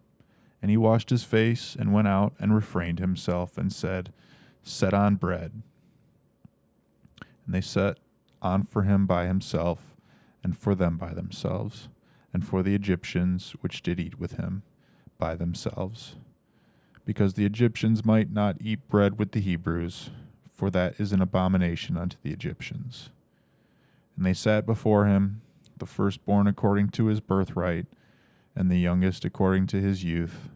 And he washed his face and went out and refrained himself and said, Set on bread. And they set on for him by himself, and for them by themselves, and for the Egyptians which did eat with him by themselves. Because the Egyptians might not eat bread with the Hebrews, for that is an abomination unto the Egyptians. And they sat before him, the firstborn according to his birthright, and the youngest according to his youth.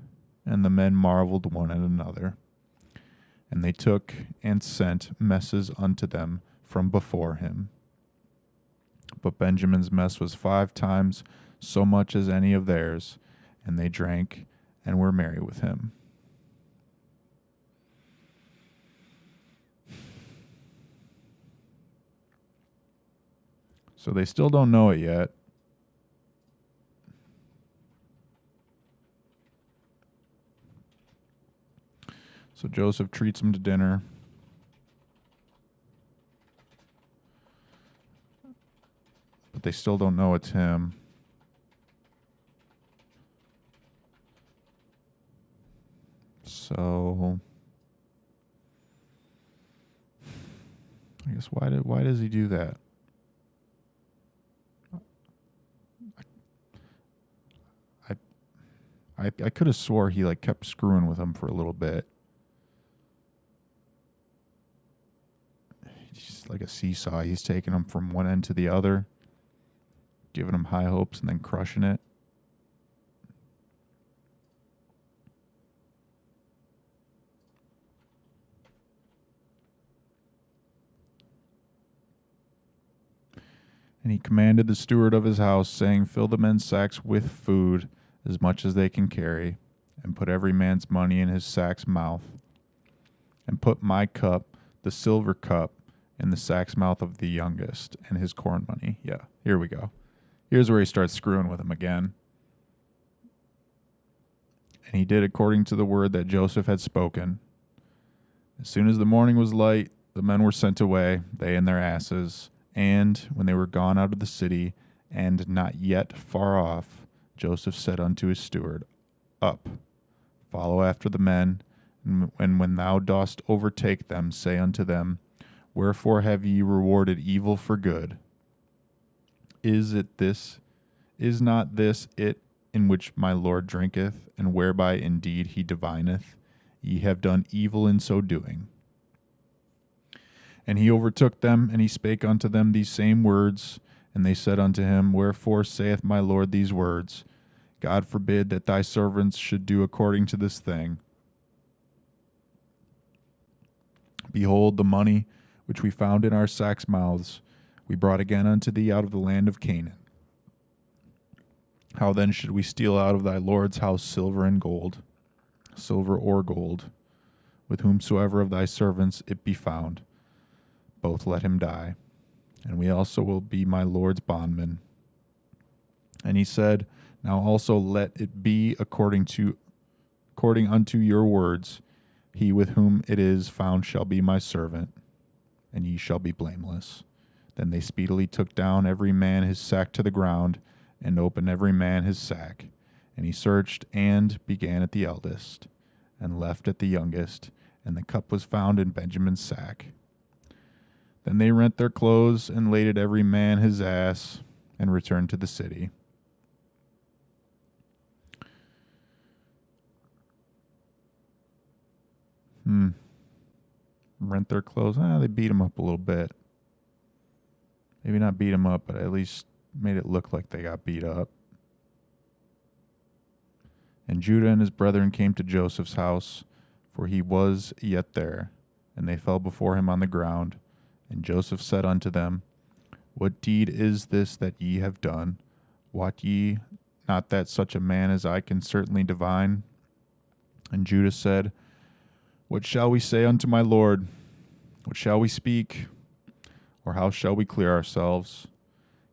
And the men marveled one at another. And they took and sent messes unto them from before him. But Benjamin's mess was 5 times so much as any of theirs, and they drank and were merry with him. So they still don't know it yet. So Joseph treats them to dinner. But they still don't know it's him. So I guess why does he do that? I could have swore he like kept screwing with him for a little bit. He's like a seesaw. He's taking him from one end to the other, giving him high hopes and then crushing it. And he commanded the steward of his house, saying, Fill the men's sacks with food, as much as they can carry, and put every man's money in his sack's mouth. And put my cup, the silver cup, in the sack's mouth of the youngest, and his corn money. Yeah, here we go. Here's where he starts screwing with him again. And he did according to the word that Joseph had spoken. As soon as the morning was light, the men were sent away, they and their asses. And when they were gone out of the city, And not yet far off, Joseph said unto his steward, Up, follow after the men, and when thou dost overtake them, say unto them, Wherefore have ye rewarded evil for good? Is not this it in which my Lord drinketh, and whereby indeed he divineth? Ye have done evil in so doing. And he overtook them, and he spake unto them these same words. And they said unto him, Wherefore saith my Lord these words? God forbid that thy servants should do according to this thing. Behold, the money which we found in our sacks' mouths we brought again unto thee out of the land of Canaan. How then should we steal out of thy Lord's house silver or gold, with whomsoever of thy servants it be found? Both let him die, and we also will be my Lord's bondmen. And he said, Now also let it be according unto your words. He with whom it is found shall be my servant, and ye shall be blameless. Then they speedily took down every man his sack to the ground, and opened every man his sack. And he searched, and began at the eldest, and left at the youngest, and the cup was found in Benjamin's sack. Then they rent their clothes, and laded every man his ass, and returned to the city. Rent their clothes. They beat him up a little bit. Maybe not beat him up, but at least made it look like they got beat up. And Judah and his brethren came to Joseph's house, for he was yet there, and they fell before him on the ground. And Joseph said unto them, What deed is this that ye have done? Wot ye not that such a man as I can certainly divine? And Judah said, What shall we say unto my Lord? What shall we speak? Or how shall we clear ourselves?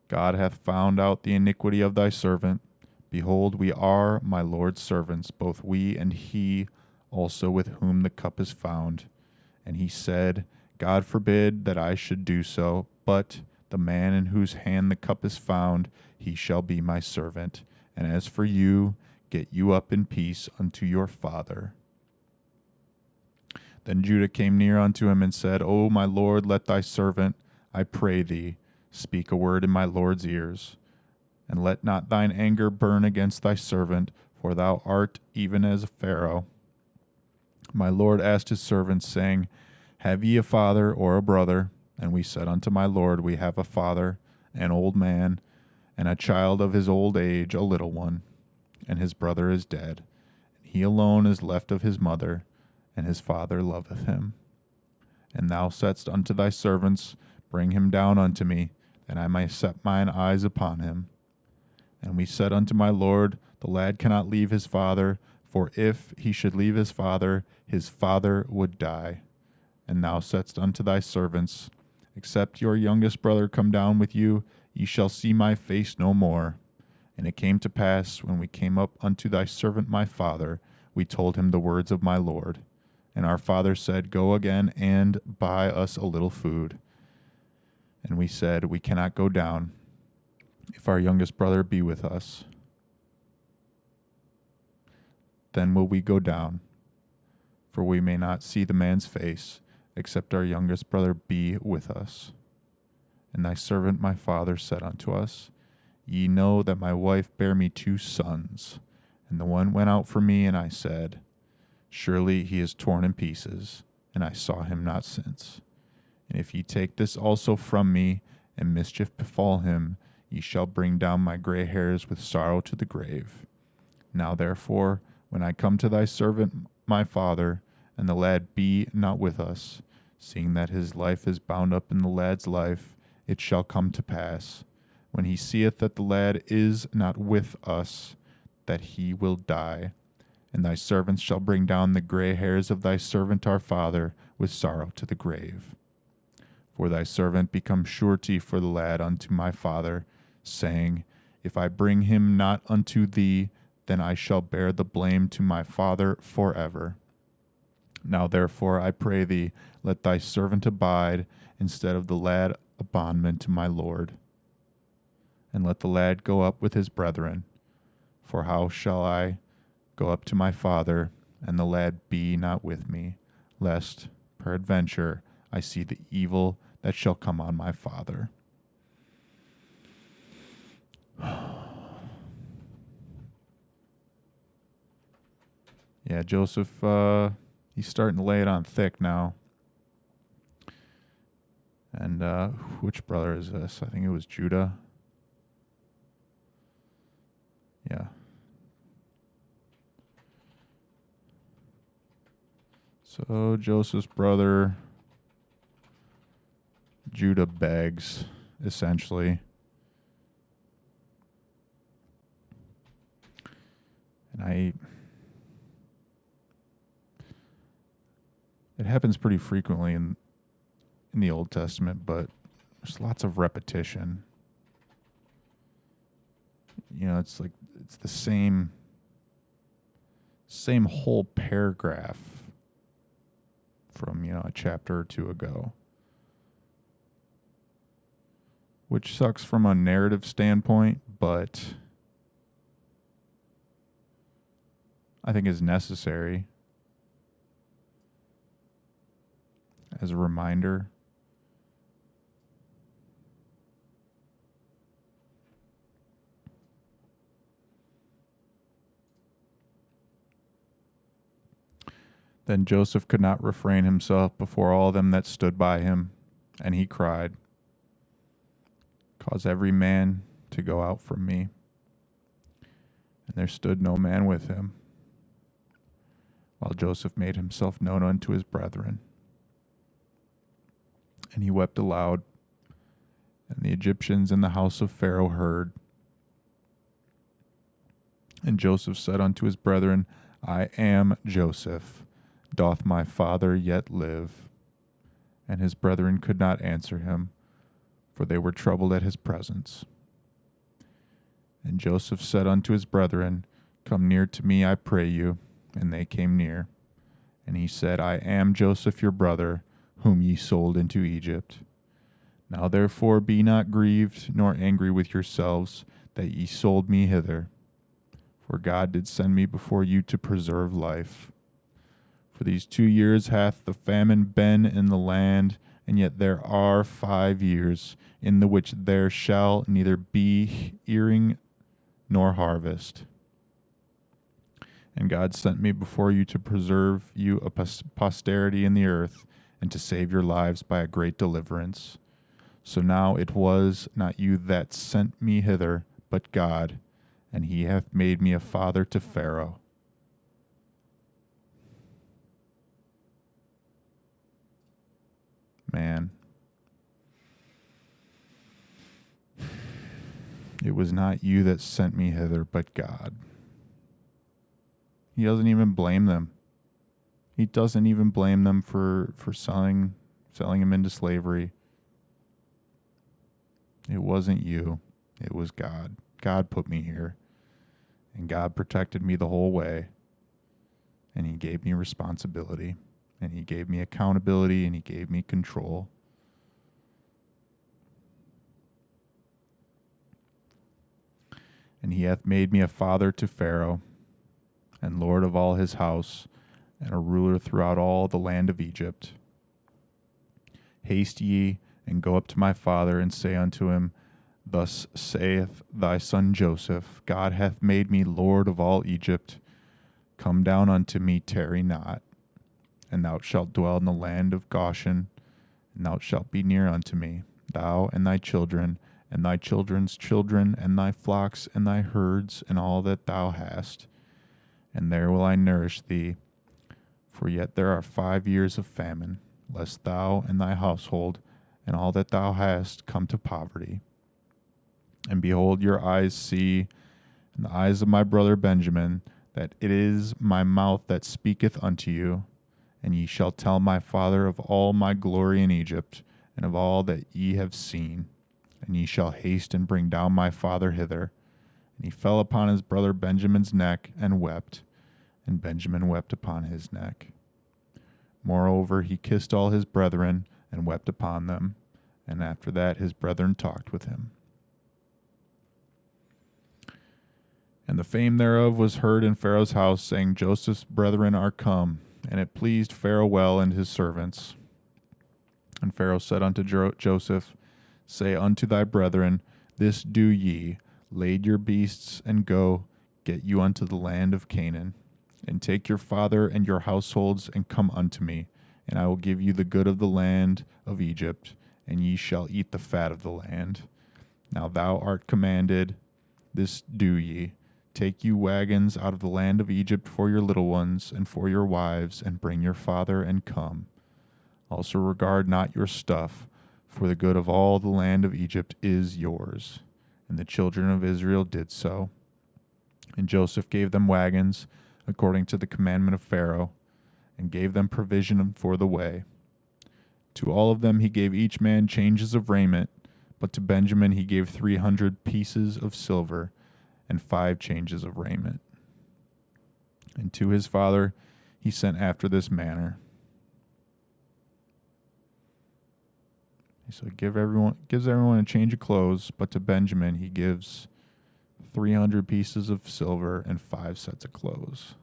God hath found out the iniquity of thy servant. Behold, we are my Lord's servants, both we and he also with whom the cup is found. And he said, God forbid that I should do so, but the man in whose hand the cup is found, he shall be my servant. And as for you, get you up in peace unto your father. Then Judah came near unto him and said, O my Lord, let thy servant, I pray thee, speak a word in my Lord's ears. And let not thine anger burn against thy servant, for thou art even as Pharaoh. My Lord asked his servants, saying, Have ye a father or a brother? And we said unto my Lord, We have a father, an old man, and a child of his old age, a little one. And his brother is dead, and he alone is left of his mother, and his father loveth him. And thou saidst unto thy servants, Bring him down unto me, that I may set mine eyes upon him. And we said unto my Lord, The lad cannot leave his father, for if he should leave his father would die. And thou saidst unto thy servants, Except your youngest brother come down with you, ye shall see my face no more. And it came to pass, when we came up unto thy servant my father, we told him the words of my Lord. And our father said, Go again and buy us a little food. And we said, We cannot go down, if our youngest brother be with us. Then will we go down, for we may not see the man's face, except our youngest brother be with us. And thy servant my father said unto us, Ye know that my wife bare me 2 sons, and the one went out from me, and I said, Surely he is torn in pieces, and I saw him not since. And if ye take this also from me, and mischief befall him, ye shall bring down my gray hairs with sorrow to the grave. Now therefore, when I come to thy servant my father, and the lad be not with us, seeing that his life is bound up in the lad's life, it shall come to pass, when he seeth that the lad is not with us, that he will die. And thy servants shall bring down the gray hairs of thy servant our father with sorrow to the grave. For thy servant become surety for the lad unto my father, saying, If I bring him not unto thee, then I shall bear the blame to my father forever. Now therefore I pray thee, let thy servant abide, instead of the lad a bondman to my Lord. and let the lad go up with his brethren. For how shall I go up to my father, and the lad be not with me, lest, peradventure, I see the evil that shall come on my father. Yeah, Joseph, he's starting to lay it on thick now. And which brother is this? I think it was Judah. Yeah. So Joseph's brother, Judah, begs, essentially. And it happens pretty frequently in the Old Testament, but there's lots of repetition. You know, it's the same whole paragraph from, a chapter or two ago. Which sucks from a narrative standpoint, but I think is necessary as a reminder. Then Joseph could not refrain himself before all them that stood by him, and he cried, Cause every man to go out from me. And there stood no man with him, while Joseph made himself known unto his brethren. And he wept aloud, and the Egyptians in the house of Pharaoh heard. And Joseph said unto his brethren, I am Joseph. Doth my father yet live? And his brethren could not answer him, for they were troubled at his presence. And Joseph said unto his brethren, Come near to me, I pray you. And they came near. And he said, I am Joseph your brother, whom ye sold into Egypt. Now therefore be not grieved, nor angry with yourselves, that ye sold me hither. For God did send me before you to preserve life. For these 2 years hath the famine been in the land, and yet there are 5 years, in the which there shall neither be earing nor harvest. And God sent me before you to preserve you a posterity in the earth, and to save your lives by a great deliverance. So now it was not you that sent me hither, but God, and he hath made me a father to Pharaoh. Man, it was not you that sent me hither, but God. He doesn't even blame them. He doesn't even blame them for selling him into slavery. It wasn't you. It was God. God put me here. And God protected me the whole way. And he gave me responsibility. And he gave me accountability, and he gave me control. And he hath made me a father to Pharaoh, and lord of all his house, and a ruler throughout all the land of Egypt. Haste ye, and go up to my father, and say unto him, Thus saith thy son Joseph, God hath made me lord of all Egypt. Come down unto me, tarry not. And thou shalt dwell in the land of Goshen, and thou shalt be near unto me, thou and thy children, and thy children's children, and thy flocks, and thy herds, and all that thou hast. And there will I nourish thee. For yet there are 5 years of famine, lest thou and thy household, and all that thou hast, come to poverty. And behold, your eyes see, and the eyes of my brother Benjamin, that it is my mouth that speaketh unto you. And ye shall tell my father of all my glory in Egypt, and of all that ye have seen. And ye shall haste and bring down my father hither. And he fell upon his brother Benjamin's neck, and wept. And Benjamin wept upon his neck. Moreover, he kissed all his brethren, and wept upon them. And after that his brethren talked with him. And the fame thereof was heard in Pharaoh's house, saying, Joseph's brethren are come. And it pleased Pharaoh well and his servants. And Pharaoh said unto Joseph, Say unto thy brethren, This do ye, lade your beasts, and go, get you unto the land of Canaan. And take your father and your households, and come unto me, and I will give you the good of the land of Egypt, and ye shall eat the fat of the land. Now thou art commanded, this do ye. Take you wagons out of the land of Egypt for your little ones, and for your wives, and bring your father, and come. Also regard not your stuff, for the good of all the land of Egypt is yours. And the children of Israel did so. And Joseph gave them wagons, according to the commandment of Pharaoh, and gave them provision for the way. To all of them he gave each man changes of raiment, but to Benjamin he gave 300 pieces of silver, and 5 changes of raiment. And to his father he sent after this manner. So gives everyone a change of clothes, but to Benjamin he gives 300 pieces of silver and 5 sets of clothes.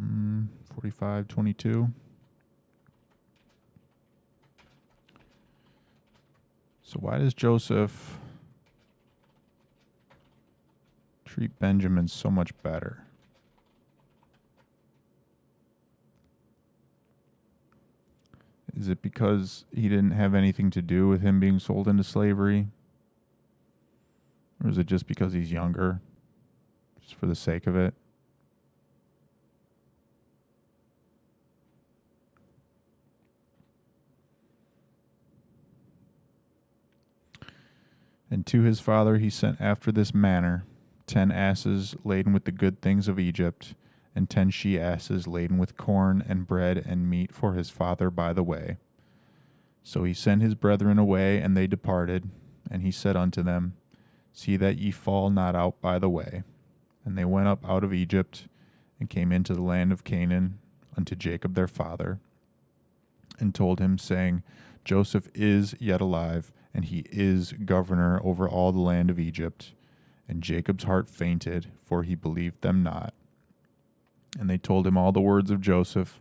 Mm, 45:22. So why does Joseph treat Benjamin so much better? Is it because he didn't have anything to do with him being sold into slavery? Or is it just because he's younger? Just for the sake of it? And to his father he sent after this manner 10 asses laden with the good things of Egypt, and 10 she-asses laden with corn and bread and meat for his father by the way. So he sent his brethren away, and they departed. And he said unto them, See that ye fall not out by the way. And they went up out of Egypt, and came into the land of Canaan, unto Jacob their father, and told him, saying, Joseph is yet alive, and he is governor over all the land of Egypt. And Jacob's heart fainted, for he believed them not. And they told him all the words of Joseph,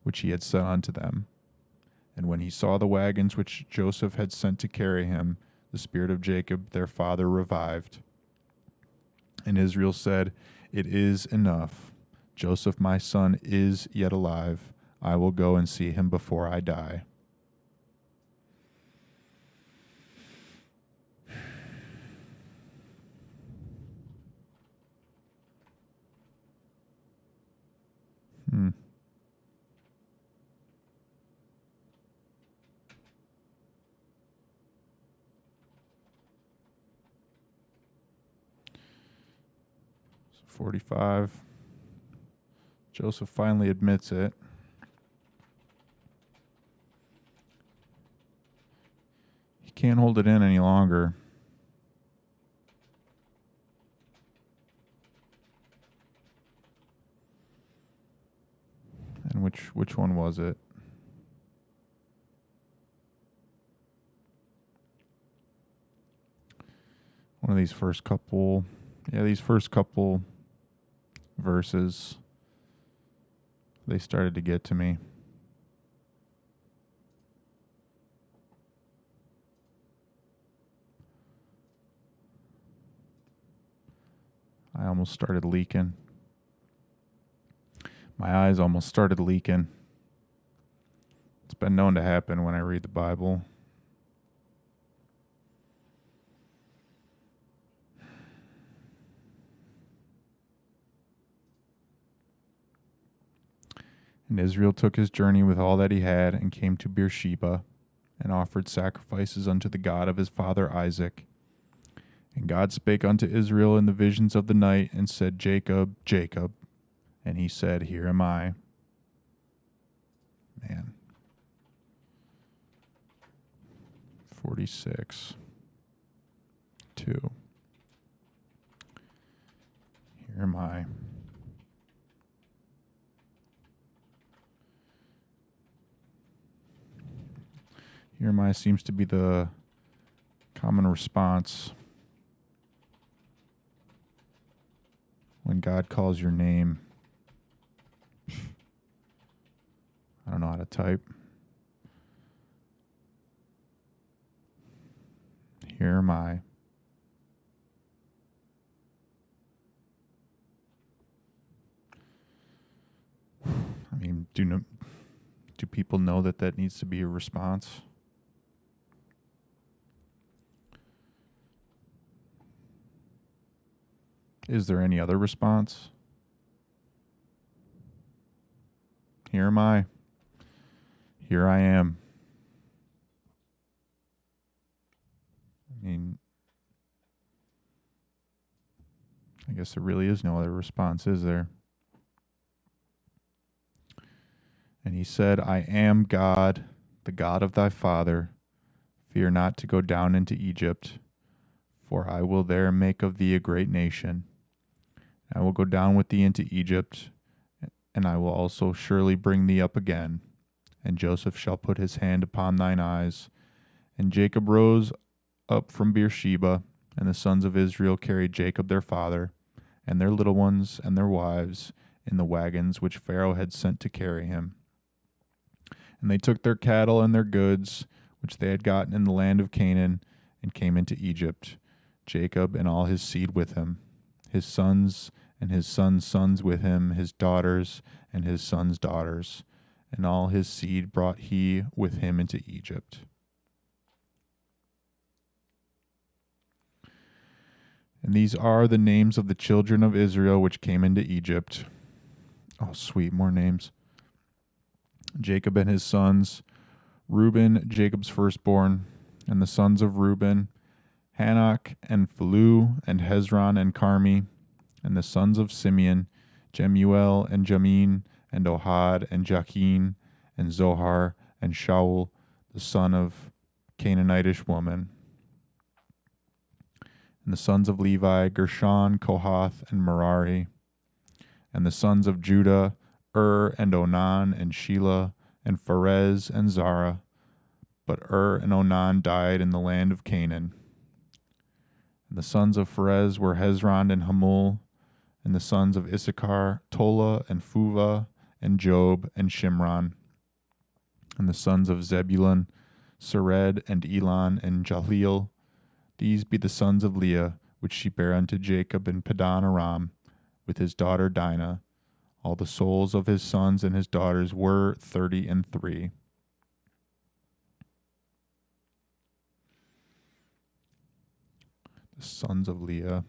which he had said unto them. And when he saw the wagons which Joseph had sent to carry him, the spirit of Jacob their father revived. And Israel said, It is enough. Joseph my son is yet alive. I will go and see him before I die. Hmm. So 45. Joseph finally admits it. He can't hold it in any longer. And which one was it? One of these first couple verses, they started to get to me. I almost started leaking. My eyes almost started leaking. It's been known to happen when I read the Bible. And Israel took his journey with all that he had, and came to Beersheba, and offered sacrifices unto the God of his father Isaac. And God spake unto Israel in the visions of the night, and said, Jacob, Jacob. And he said, Here am I. Man. 46. 2. Here am I. Here am I seems to be the common response when God calls your name. I don't know how to type. Here am I. I mean, do people know that needs to be a response? Is there any other response? Here am I. Here I am. I mean, I guess there really is no other response, is there? And he said, I am God, the God of thy father. Fear not to go down into Egypt, for I will there make of thee a great nation. I will go down with thee into Egypt, and I will also surely bring thee up again. And Joseph shall put his hand upon thine eyes. And Jacob rose up from Beersheba, and the sons of Israel carried Jacob their father, and their little ones and their wives, in the wagons which Pharaoh had sent to carry him. And they took their cattle and their goods, which they had gotten in the land of Canaan, and came into Egypt, Jacob and all his seed with him, his sons and his sons' sons with him, his daughters and his sons' daughters, and all his seed brought he with him into Egypt. And these are the names of the children of Israel which came into Egypt. Oh, sweet, more names. Jacob and his sons, Reuben, Jacob's firstborn, and the sons of Reuben, Hanok and Phalu and Hezron and Carmi, and the sons of Simeon, Jemuel and Jamin, and Ohad and Jachin, and Zohar and Shaul, the son of Canaanitish woman. And the sons of Levi, Gershon, Kohath, and Merari. And the sons of Judah, and Onan, and Shelah, and Pharez, and Zara. But and Onan died in the land of Canaan. And the sons of Pharez were Hezron and Hamul. And the sons of Issachar, Tola, and Phuva, and Job, and Shimron. And the sons of Zebulun, Sered, and Elon, and Jahleel. These be the sons of Leah, which she bare unto Jacob in Padan Aram, with his daughter Dinah. All the souls of his sons and his daughters were 33. The sons of Leah,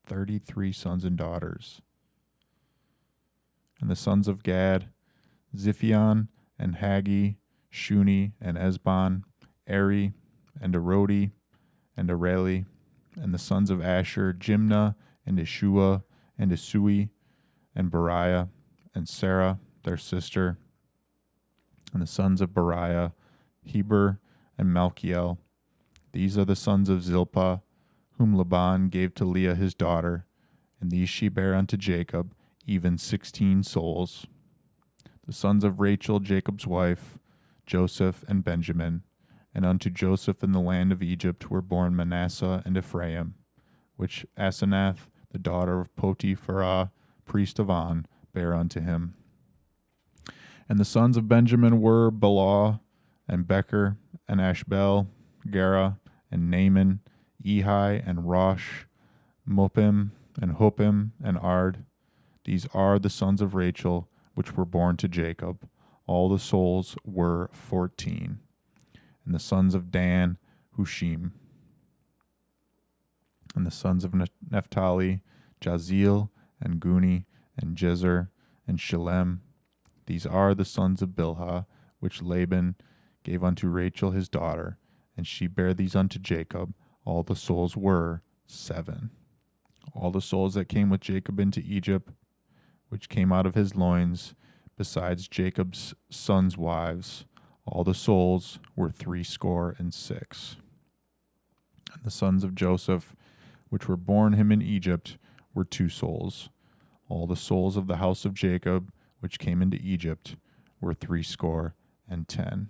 33 sons and daughters. And the sons of Gad, Ziphion, and Haggi, Shuni, and Esbon, Eri, and Arodi, and Areli. And the sons of Asher, Jimnah, and Ishua, and Isui, and Beriah, and Sarah, their sister. And the sons of Beriah, Heber, and Malchiel. These are the sons of Zilpah, whom Laban gave to Leah his daughter, and these she bare unto Jacob, even 16 souls. The sons of Rachel, Jacob's wife, Joseph and Benjamin. And unto Joseph in the land of Egypt were born Manasseh and Ephraim, which Asenath, the daughter of Potipharah, priest of On, bare unto him. And the sons of Benjamin were Belah, and Becher, and Ashbel, Gera, and Naaman, Ehi, and Rosh, Mopim, and Hopim, and Ard. These are the sons of Rachel, which were born to Jacob. All the souls were 14. And the sons of Dan, Hushim. And the sons of Naphtali, Jazeel, and Guni, and Jezer, and Shalem. These are the sons of Bilhah, which Laban gave unto Rachel his daughter, and she bare these unto Jacob. All the souls were 7. All the souls that came with Jacob into Egypt, which came out of his loins, besides Jacob's sons' wives, all the souls were 66. And the sons of Joseph, which were born him in Egypt, were 2 souls. All the souls of the house of Jacob, which came into Egypt, were 70. and 10.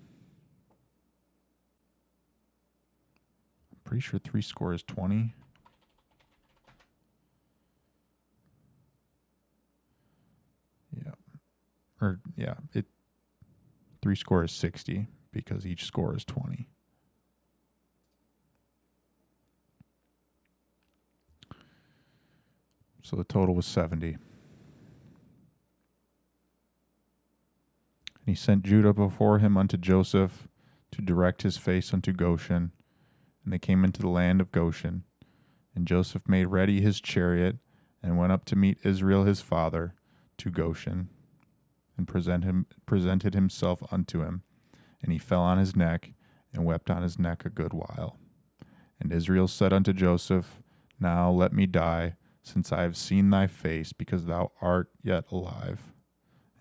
I'm pretty sure 3 score is 20. Yeah. Or, yeah, 3 score is 60 because each score is 20. So the total was 70. And he sent Judah before him unto Joseph to direct his face unto Goshen. And they came into the land of Goshen. And Joseph made ready his chariot and went up to meet Israel his father to Goshen, and presented himself unto him. And he fell on his neck and wept on his neck a good while. And Israel said unto Joseph, Now let me die, since I have seen thy face, because thou art yet alive.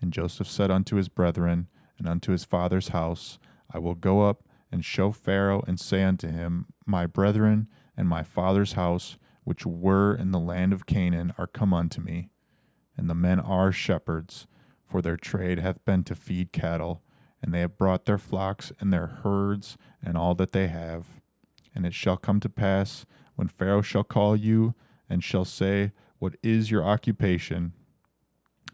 And Joseph said unto his brethren and unto his father's house, I will go up and show Pharaoh, and say unto him, My brethren and my father's house, which were in the land of Canaan, are come unto me. And the men are shepherds, for their trade hath been to feed cattle, and they have brought their flocks and their herds and all that they have. And it shall come to pass, when Pharaoh shall call you, and shall say, What is your occupation?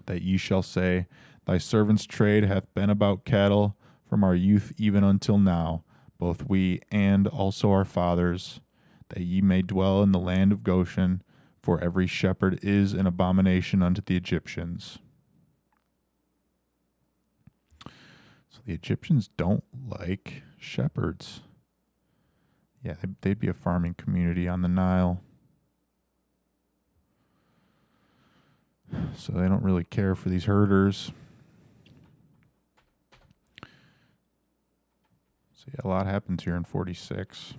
That ye shall say, Thy servant's trade hath been about cattle from our youth even until now, both we and also our fathers, that ye may dwell in the land of Goshen, for every shepherd is an abomination unto the Egyptians. So the Egyptians don't like shepherds. Yeah, they'd be a farming community on the Nile. So they don't really care for these herders. So yeah, a lot happens here in 46.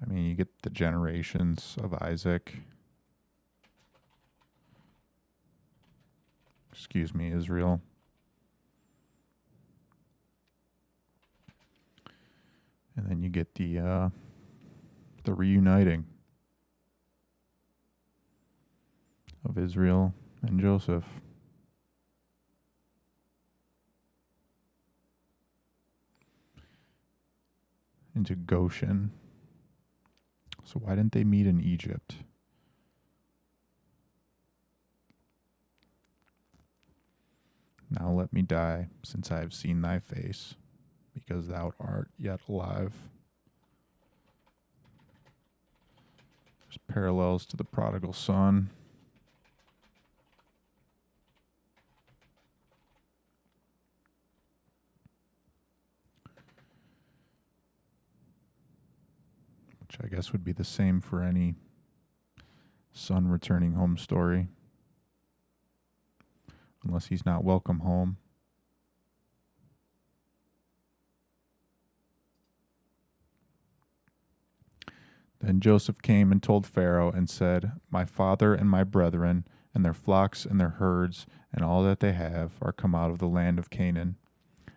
I mean, you get the generations of Isaac. Excuse me, Israel. And then you get the reuniting of Israel and Joseph. Into Goshen. So why didn't they meet in Egypt? Now let me die, since I have seen thy face, because thou art yet alive. There's parallels to the prodigal son. Which I guess would be the same for any son returning home story. Unless he's not welcome home. Then Joseph came and told Pharaoh and said, My father and my brethren and their flocks and their herds and all that they have are come out of the land of Canaan.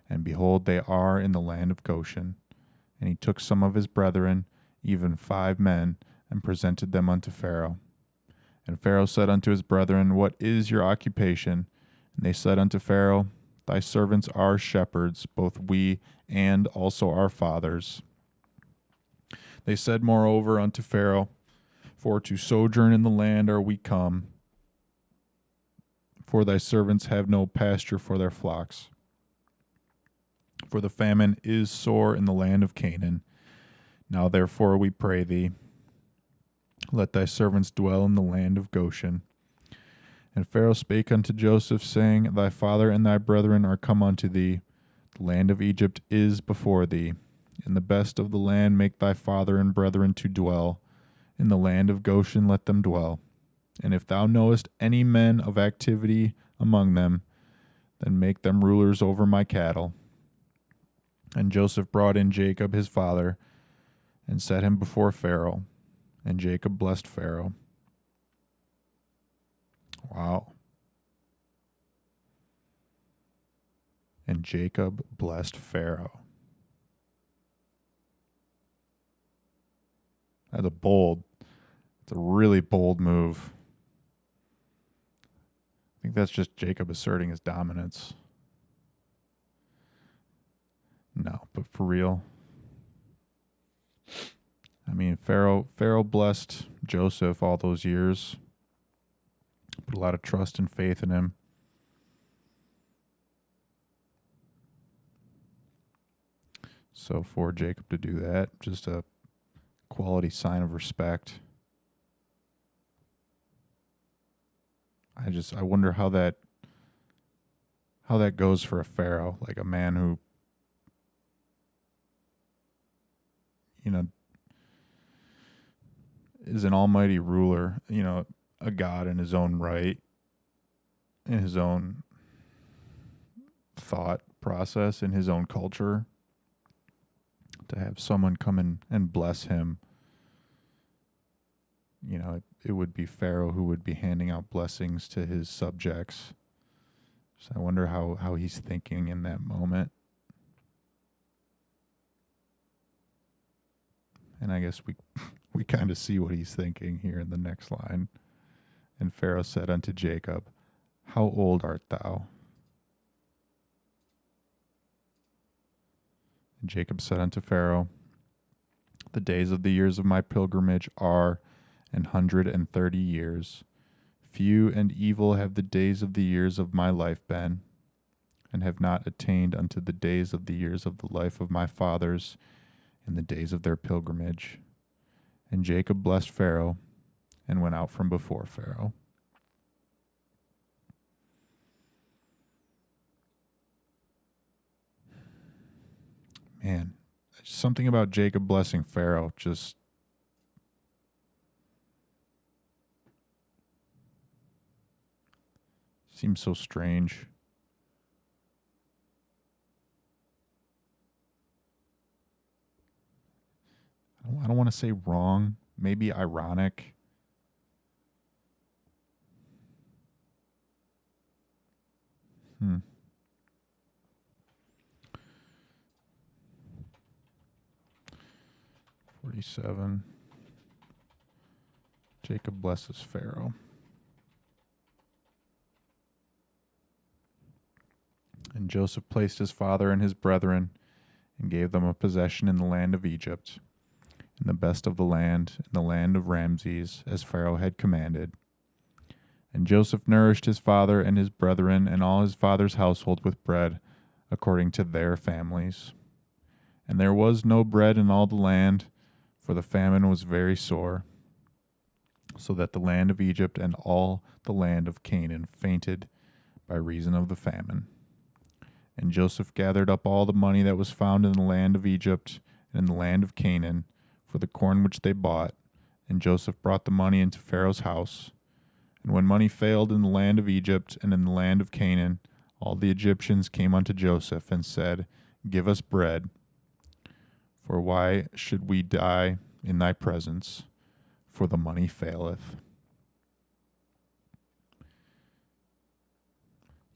And behold, they are in the land of Goshen. And he took some of his brethren, even 5 men, and presented them unto Pharaoh. And Pharaoh said unto his brethren, What is your occupation? And they said unto Pharaoh, Thy servants are shepherds, both we and also our fathers. They said moreover unto Pharaoh, For to sojourn in the land are we come, for thy servants have no pasture for their flocks. For the famine is sore in the land of Canaan. Now therefore we pray thee, let thy servants dwell in the land of Goshen. And Pharaoh spake unto Joseph, saying, Thy father and thy brethren are come unto thee. The land of Egypt is before thee. In the best of the land make thy father and brethren to dwell. In the land of Goshen let them dwell. And if thou knowest any men of activity among them, then make them rulers over my cattle. And Joseph brought in Jacob his father, and set him before Pharaoh. And Jacob blessed Pharaoh. Wow. And Jacob blessed Pharaoh. That's it's a really bold move. I think that's just Jacob asserting his dominance. No, but for real. I mean, Pharaoh blessed Joseph all those years. Put a lot of trust and faith in him. So for Jacob to do that, just a quality sign of respect. I wonder how that goes for a Pharaoh, like a man who, is an almighty ruler, a god in his own right, in his own thought process, in his own culture. To have someone come in and bless him, it would be Pharaoh who would be handing out blessings to his subjects. So I wonder how he's thinking in that moment. And I guess we kind of see what he's thinking here in the next line. And Pharaoh said unto Jacob, How old art thou? And Jacob said unto Pharaoh, The days of the years of my pilgrimage are 130 years. Few and evil have the days of the years of my life been, and have not attained unto the days of the years of the life of my fathers in the days of their pilgrimage. And Jacob blessed Pharaoh, and went out from before Pharaoh. Man, something about Jacob blessing Pharaoh just seems so strange. I don't want to say wrong, maybe ironic. Hmm. 47. Jacob blesses Pharaoh. And Joseph placed his father and his brethren, and gave them a possession in the land of Egypt, in the best of the land, in the land of Ramses, as Pharaoh had commanded. And Joseph nourished his father and his brethren and all his father's household with bread, according to their families. And there was no bread in all the land, for the famine was very sore, so that the land of Egypt and all the land of Canaan fainted by reason of the famine. And Joseph gathered up all the money that was found in the land of Egypt and in the land of Canaan for the corn which they bought, and Joseph brought the money into Pharaoh's house. And when money failed in the land of Egypt and in the land of Canaan, all the Egyptians came unto Joseph and said, Give us bread. For why should we die in thy presence? For the money faileth.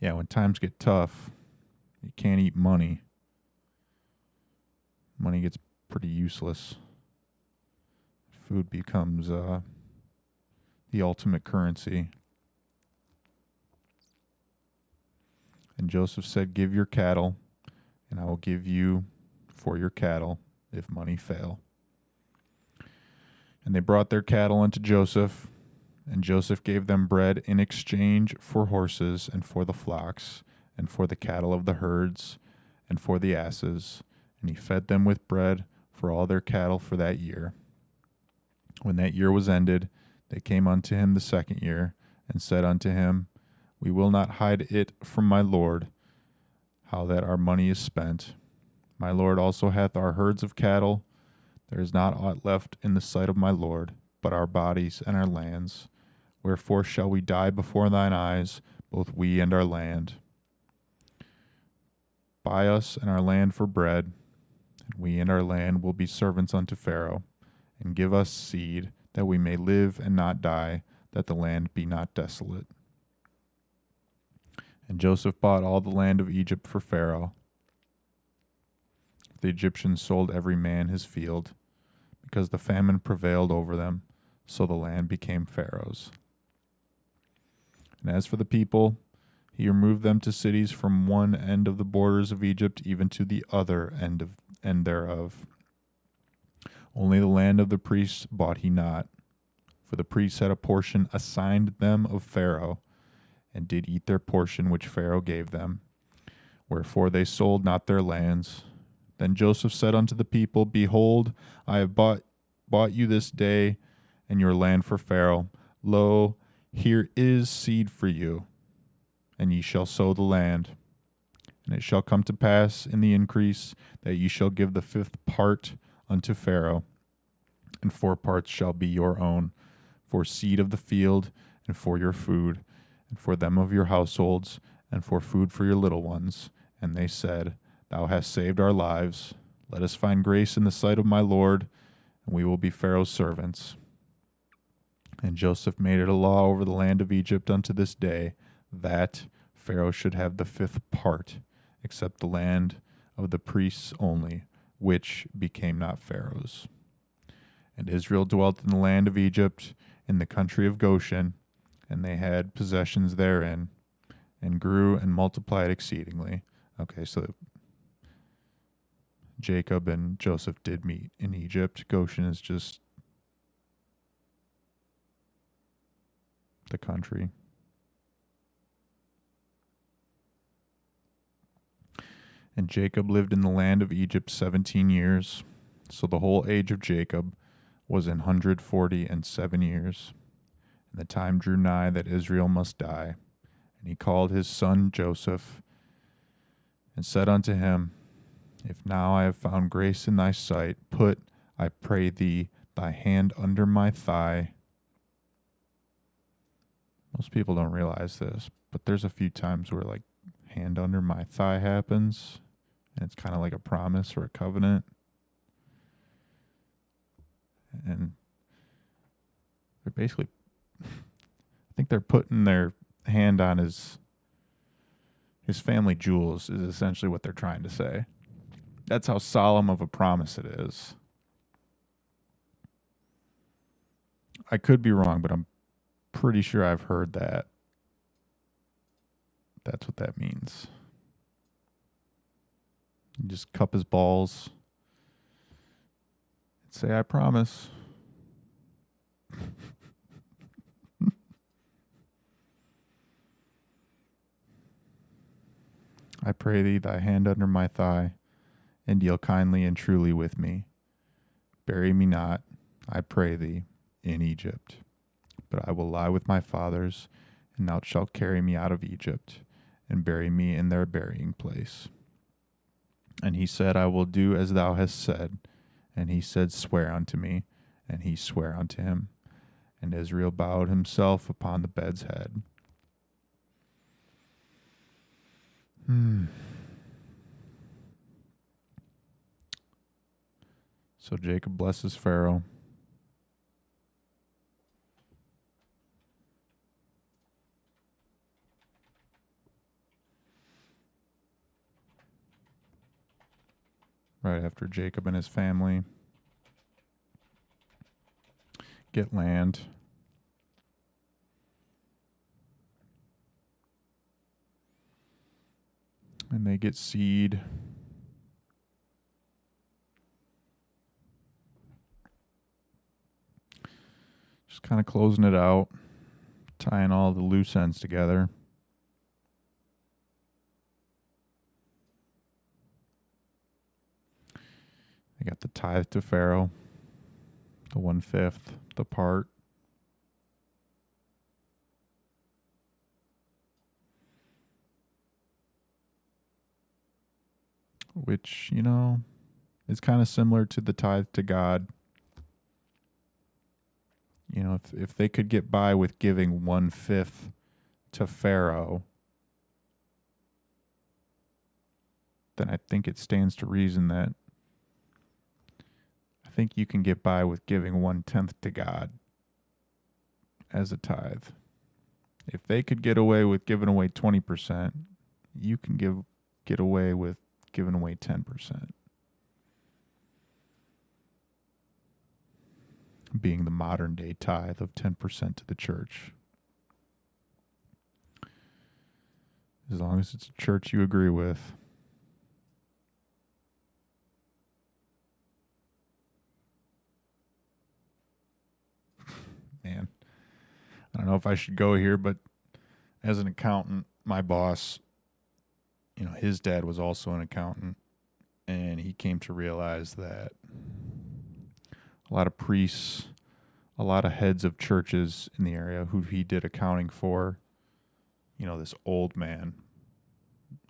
Yeah, when times get tough, you can't eat money. Money gets pretty useless. Food becomes the ultimate currency. And Joseph said, Give your cattle, and I will give you for your cattle, if money fail. And they brought their cattle unto Joseph, and Joseph gave them bread in exchange for horses, and for the flocks, and for the cattle of the herds, and for the asses. And he fed them with bread for all their cattle for that year. When that year was ended, they came unto him the second year, and said unto him, We will not hide it from my lord, how that our money is spent. My lord also hath our herds of cattle. There is not aught left in the sight of my lord, but our bodies and our lands. Wherefore shall we die before thine eyes, both we and our land? Buy us and our land for bread, and we and our land will be servants unto Pharaoh, and give us seed, that we may live and not die, that the land be not desolate. And Joseph bought all the land of Egypt for Pharaoh. The Egyptians sold every man his field, because the famine prevailed over them, so the land became Pharaoh's. And as for the people, he removed them to cities from one end of the borders of Egypt even to the other end thereof. Only the land of the priests bought he not, for the priests had a portion assigned them of Pharaoh, and did eat their portion which Pharaoh gave them. Wherefore they sold not their lands. Then Joseph said unto the people, Behold, I have bought you this day and your land for Pharaoh. Lo, here is seed for you, and ye shall sow the land. And it shall come to pass in the increase that ye shall give the 5th part unto Pharaoh, and 4 parts shall be your own, for seed of the field, and for your food, and for them of your households, and for food for your little ones. And they said, Thou hast saved our lives. Let us find grace in the sight of my Lord, and we will be Pharaoh's servants. And Joseph made it a law over the land of Egypt unto this day, that Pharaoh should have the 5th part, except the land of the priests only, which became not Pharaoh's. And Israel dwelt in the land of Egypt, in the country of Goshen, and they had possessions therein, and grew and multiplied exceedingly. Okay, so Jacob and Joseph did meet in Egypt. Goshen is just the country. And Jacob lived in the land of Egypt 17 years. So the whole age of Jacob was 147 years. And the time drew nigh that Israel must die. And he called his son Joseph, and said unto him, If now I have found grace in thy sight, put, I pray thee, thy hand under my thigh. Most people don't realize this, but there's a few times where like hand under my thigh happens, and it's kind of like a promise or a covenant. And they're basically, I think they're putting their hand on his family jewels is essentially what they're trying to say. That's how solemn of a promise it is. I could be wrong, but I'm pretty sure I've heard that. That's what that means. You just cup his balls and say, I promise. I pray thee, thy hand under my thigh, and deal kindly and truly with me. Bury me not, I pray thee, in Egypt. But I will lie with my fathers, and thou shalt carry me out of Egypt, and bury me in their burying place. And he said, I will do as thou hast said. And he said, Swear unto me. And he sware unto him. And Israel bowed himself upon the bed's head. So Jacob blesses Pharaoh. Right after Jacob and his family get land. And they get seed. Just kind of closing it out, tying all the loose ends together. They got the tithe to Pharaoh, the 1/5, the part. Which, is kind of similar to the tithe to God. If they could get by with giving 1/5 to Pharaoh, then I think it stands to reason that I think you can get by with giving 1/10 to God as a tithe. If they could get away with giving away 20%, you can get away with giving away 10%. Being the modern day tithe of 10% to the church. as long as it's a church you agree with. Man, I don't know if I should go here, but as an accountant, my boss, his dad was also an accountant, and he came to realize that a lot of priests, a lot of heads of churches in the area who he did accounting for, this old man,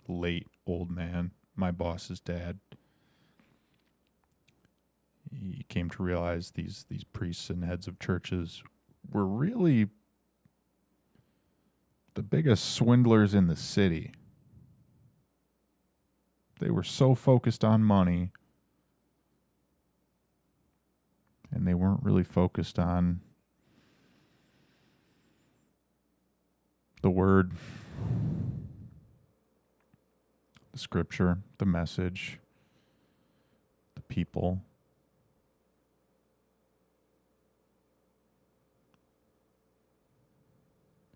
late old man, my boss's dad, he came to realize these priests and heads of churches were really the biggest swindlers in the city. They were so focused on money, and they weren't really focused on the word, the scripture, the message, the people.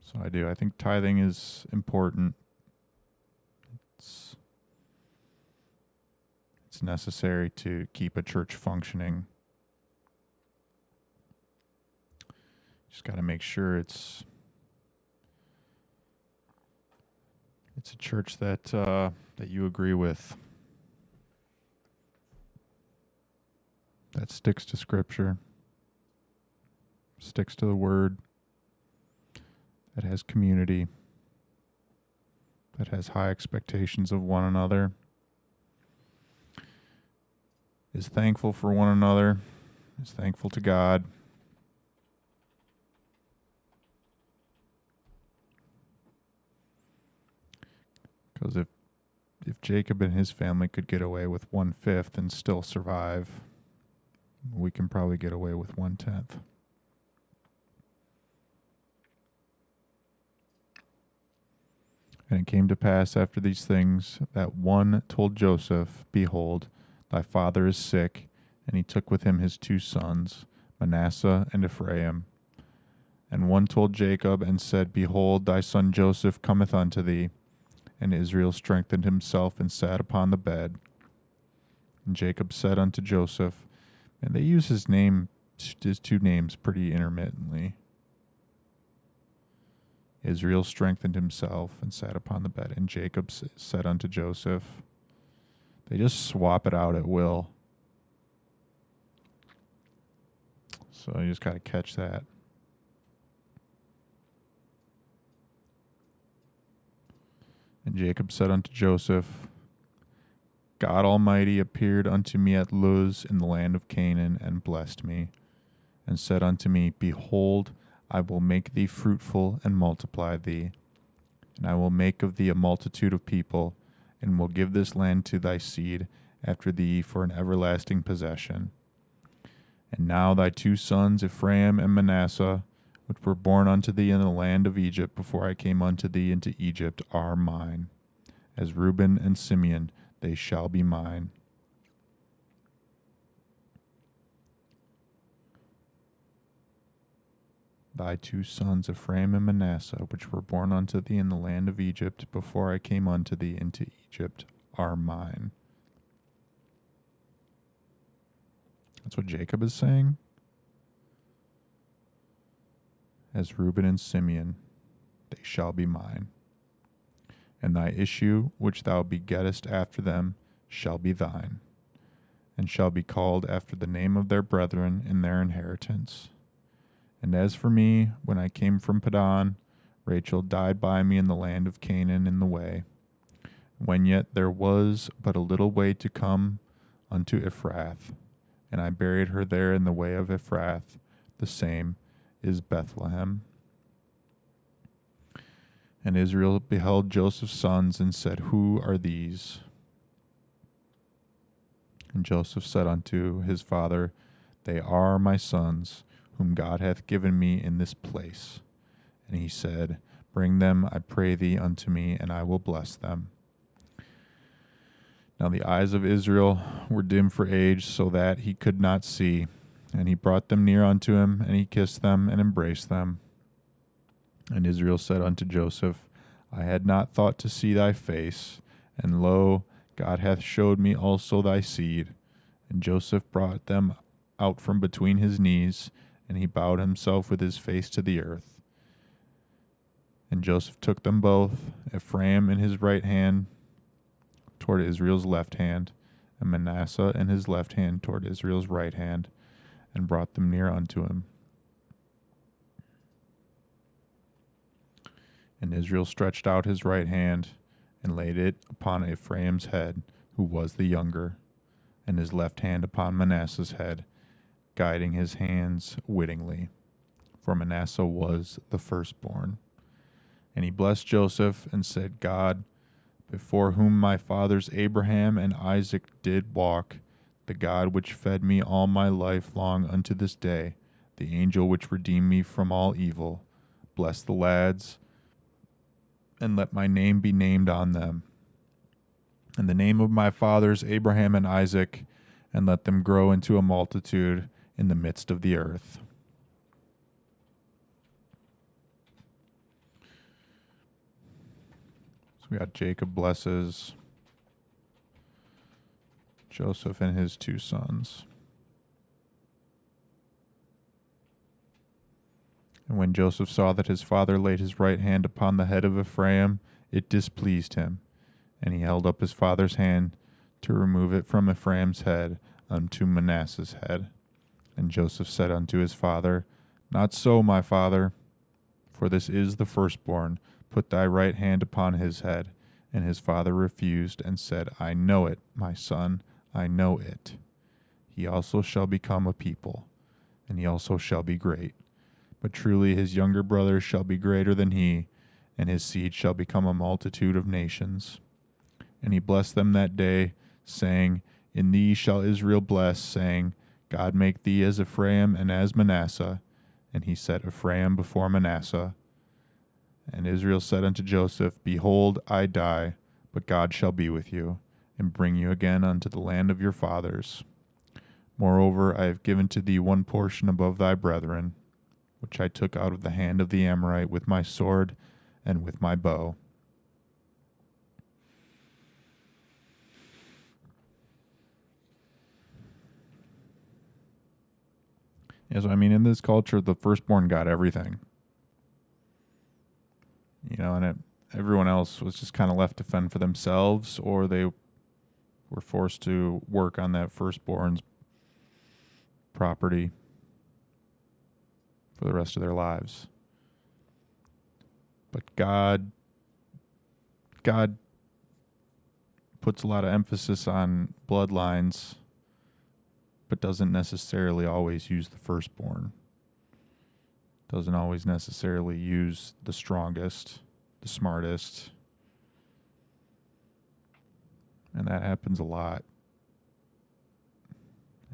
So I think tithing is important. It's necessary to keep a church functioning. Just got to make sure it's a church that you agree with, that sticks to scripture, sticks to the word, that has community, that has high expectations of one another, is thankful for one another, is thankful to God. Because if Jacob and his family could get away with 1/5 and still survive, we can probably get away with 1/10. And it came to pass after these things that one told Joseph, Behold, thy father is sick, and he took with him his 2 sons, Manasseh and Ephraim. And one told Jacob and said, Behold, thy son Joseph cometh unto thee. And Israel strengthened himself and sat upon the bed. And Jacob said unto Joseph, and they use his 2 names pretty intermittently. Israel strengthened himself and sat upon the bed. And Jacob said unto Joseph, they just swap it out at will. So you just got to catch that. And Jacob said unto Joseph, God Almighty appeared unto me at Luz in the land of Canaan, and blessed me, and said unto me, Behold, I will make thee fruitful and multiply thee, and I will make of thee a multitude of people, and will give this land to thy seed after thee for an everlasting possession. And now thy 2 sons, Ephraim and Manasseh, which were born unto thee in the land of Egypt before I came unto thee into Egypt, are mine. As Reuben and Simeon, they shall be mine. Thy 2 sons, Ephraim and Manasseh, which were born unto thee in the land of Egypt before I came unto thee into Egypt, are mine. That's what Jacob is saying. As Reuben and Simeon, they shall be mine. And thy issue, which thou begettest after them, shall be thine, and shall be called after the name of their brethren in their inheritance. And as for me, when I came from Padan, Rachel died by me in the land of Canaan in the way, when yet there was but a little way to come unto Ephrath. And I buried her there in the way of Ephrath, the same is Bethlehem. And Israel beheld Joseph's sons, and said, Who are these? And Joseph said unto his father, They are my sons, whom God hath given me in this place. And he said, Bring them, I pray thee, unto me, and I will bless them. Now the eyes of Israel were dim for age, so that he could not see. And he brought them near unto him, and he kissed them, and embraced them. And Israel said unto Joseph, I had not thought to see thy face, and lo, God hath showed me also thy seed. And Joseph brought them out from between his knees, and he bowed himself with his face to the earth. And Joseph took them both, Ephraim in his right hand toward Israel's left hand, and Manasseh in his left hand toward Israel's right hand, and brought them near unto him. And Israel stretched out his right hand, and laid it upon Ephraim's head, who was the younger, and his left hand upon Manasseh's head, guiding his hands wittingly, for Manasseh was the firstborn. And he blessed Joseph, and said, God, before whom my fathers Abraham and Isaac did walk, the God which fed me all my life long unto this day, the angel which redeemed me from all evil, bless the lads, and let my name be named on them, and the name of my fathers Abraham and Isaac, and let them grow into a multitude in the midst of the earth. So we got Jacob blesses Joseph and his two sons. And when Joseph saw that his father laid his right hand upon the head of Ephraim, it displeased him. And he held up his father's hand to remove it from Ephraim's head unto Manasseh's head. And Joseph said unto his father, Not so, my father, for this is the firstborn. Put thy right hand upon his head. And his father refused, and said, I know it, my son, I know it. He also shall become a people, and he also shall be great. But truly his younger brother shall be greater than he, and his seed shall become a multitude of nations. And he blessed them that day, saying, In thee shall Israel bless, saying, God make thee as Ephraim and as Manasseh. And he set Ephraim before Manasseh. And Israel said unto Joseph, Behold, I die, but God shall be with you, and bring you again unto the land of your fathers. Moreover, I have given to thee one portion above thy brethren, which I took out of the hand of the Amorite with my sword and with my bow. Yeah, so I mean, in this culture, the firstborn got everything. And everyone else was just kind of left to fend for themselves, or they were forced to work on that firstborn's property for the rest of their lives. But God puts a lot of emphasis on bloodlines, but doesn't necessarily always use the firstborn. Doesn't always necessarily use the strongest, the smartest. And that happens a lot,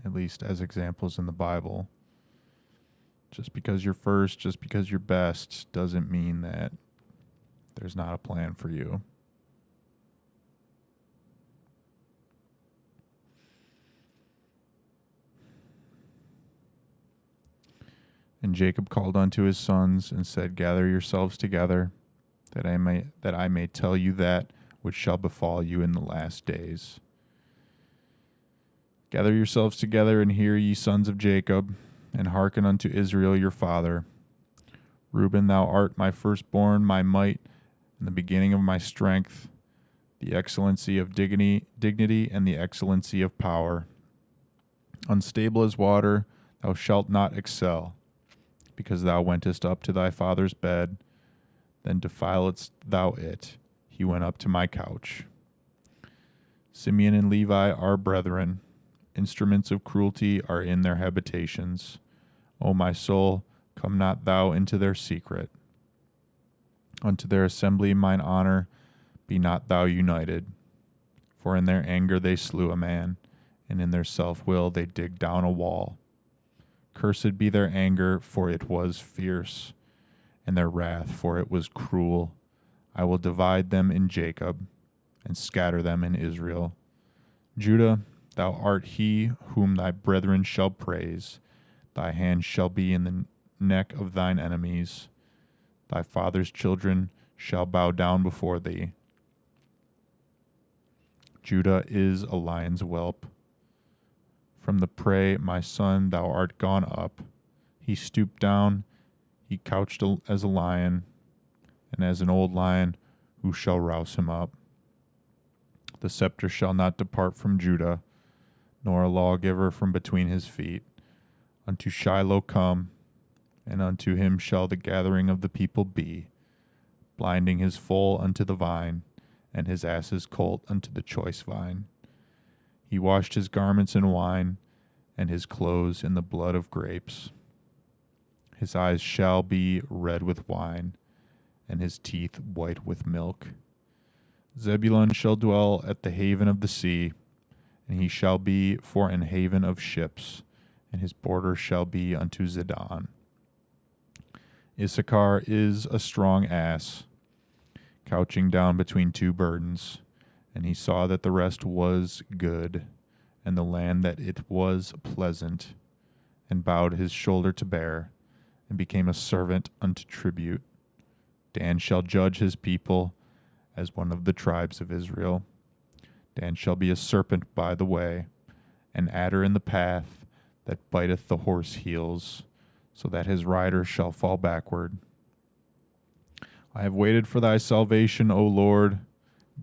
at least as examples in the Bible. Just because you're first, just because you're best, doesn't mean that there's not a plan for you. And Jacob called unto his sons and said, Gather yourselves together, that I may tell you that which shall befall you in the last days. Gather yourselves together and hear, ye sons of Jacob, and hearken unto Israel your father. Reuben, thou art my firstborn, my might, and the beginning of my strength, the excellency of dignity and the excellency of power. Unstable as water, thou shalt not excel, because thou wentest up to thy father's bed, then defiledst thou it. He went up to my couch. Simeon and Levi are brethren. Instruments of cruelty are in their habitations. O my soul, come not thou into their secret. Unto their assembly mine honor, be not thou united. For in their anger they slew a man, and in their self-will they digged down a wall. Cursed be their anger, for it was fierce, and their wrath, for it was cruel. I will divide them in Jacob, and scatter them in Israel. Judah, thou art he whom thy brethren shall praise. Thy hand shall be in the neck of thine enemies. Thy father's children shall bow down before thee. Judah is a lion's whelp. From the prey, my son, thou art gone up. He stooped down, he couched as a lion, and as an old lion, who shall rouse him up? The scepter shall not depart from Judah, nor a lawgiver from between his feet. Unto Shiloh come, and unto him shall the gathering of the people be, blinding his foal unto the vine, and his ass's colt unto the choice vine. He washed his garments in wine, and his clothes in the blood of grapes. His eyes shall be red with wine, and his teeth white with milk. Zebulun shall dwell at the haven of the sea, and he shall be for an haven of ships, and his border shall be unto Zidon. Issachar is a strong ass, couching down between two burdens, and he saw that the rest was good, and the land that it was pleasant, and bowed his shoulder to bear, and became a servant unto tribute. Dan shall judge his people as one of the tribes of Israel. Dan shall be a serpent by the way, an adder in the path that biteth the horse heels, so that his rider shall fall backward. I have waited for thy salvation, O Lord.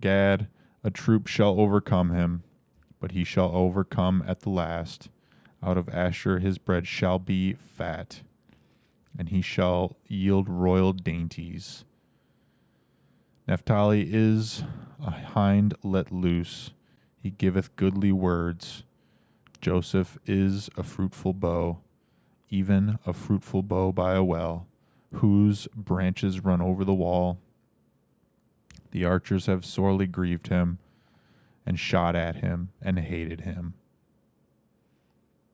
Gad, a troop shall overcome him, but he shall overcome at the last. Out of Asher his bread shall be fat, and he shall yield royal dainties. Naphtali is a hind let loose. He giveth goodly words. Joseph is a fruitful bow, even a fruitful bow by a well, whose branches run over the wall. The archers have sorely grieved him, and shot at him, and hated him.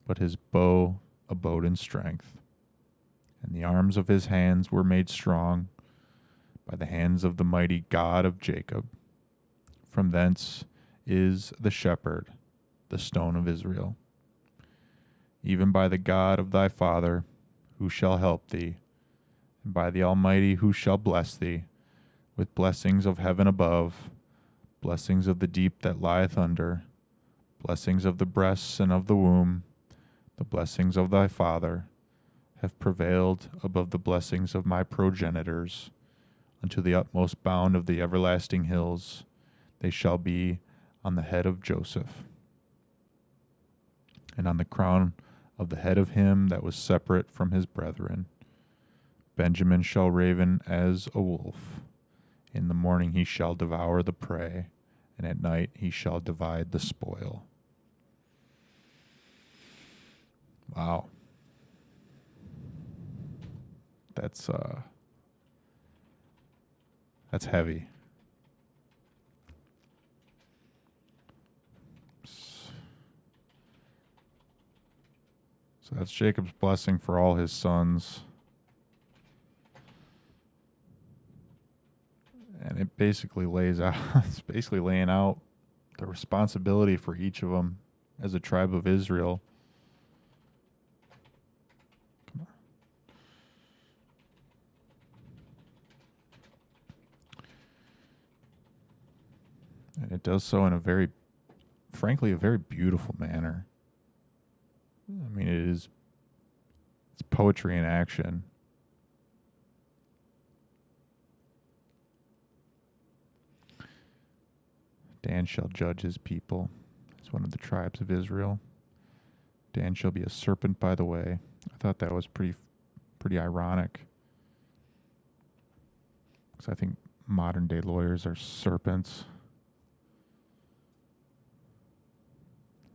But his bow abode in strength, and the arms of his hands were made strong by the hands of the mighty God of Jacob. From thence is the shepherd, the stone of Israel. Even by the God of thy father, who shall help thee, and by the Almighty, who shall bless thee, with blessings of heaven above, blessings of the deep that lieth under, blessings of the breasts and of the womb, the blessings of thy father have prevailed above the blessings of my progenitors, unto the utmost bound of the everlasting hills. They shall be on the head of Joseph, and on the crown of the head of him that was separate from his brethren. Benjamin shall raven as a wolf. In the morning he shall devour the prey, and at night he shall divide the spoil. Wow. That's heavy. So that's Jacob's blessing for all his sons. And it basically lays out, it's basically laying out the responsibility for each of them as a tribe of Israel. Come on. And it does so in a very, frankly, a very beautiful manner. I mean, it's poetry in action. Dan shall judge his people as one of the tribes of Israel. Dan shall be a serpent by the way. I thought that was pretty ironic, because I think modern day lawyers are serpents.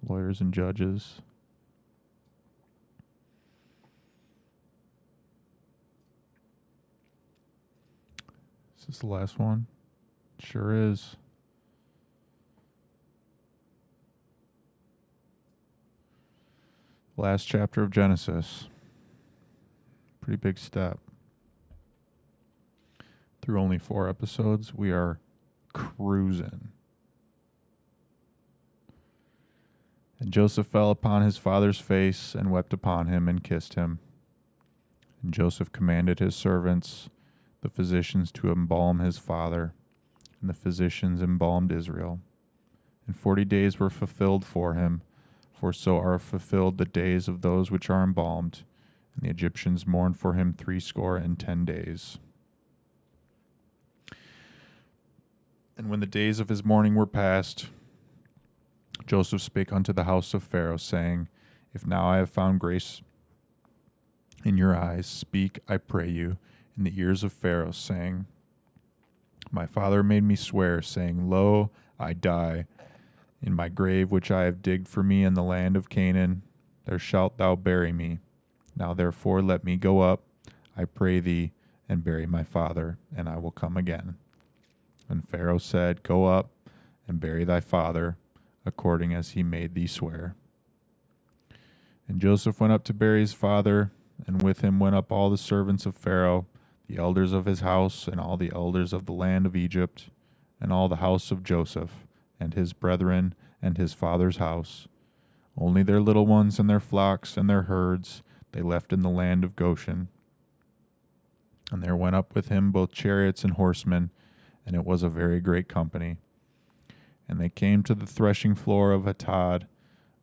Lawyers and judges. Is this the last one? Sure is. Last chapter of Genesis. Pretty big step. Through only 4 episodes, we are cruising. And Joseph fell upon his father's face and wept upon him and kissed him. And Joseph commanded his servants the physicians to embalm his father, and the physicians embalmed Israel. And 40 days were fulfilled for him, for so are fulfilled the days of those which are embalmed. And the Egyptians mourned for him 60 days. And when the days of his mourning were past, Joseph spake unto the house of Pharaoh, saying, If now I have found grace in your eyes, speak, I pray you, in the ears of Pharaoh, saying, My father made me swear, saying, Lo, I die. In my grave which I have digged for me in the land of Canaan, there shalt thou bury me. Now therefore let me go up, I pray thee, and bury my father, and I will come again. And Pharaoh said, Go up, and bury thy father, according as he made thee swear. And Joseph went up to bury his father, and with him went up all the servants of Pharaoh, the elders of his house, and all the elders of the land of Egypt, and all the house of Joseph, and his brethren, and his father's house. Only their little ones and their flocks and their herds they left in the land of Goshen. And there went up with him both chariots and horsemen, and it was a very great company. And they came to the threshing floor of Atad,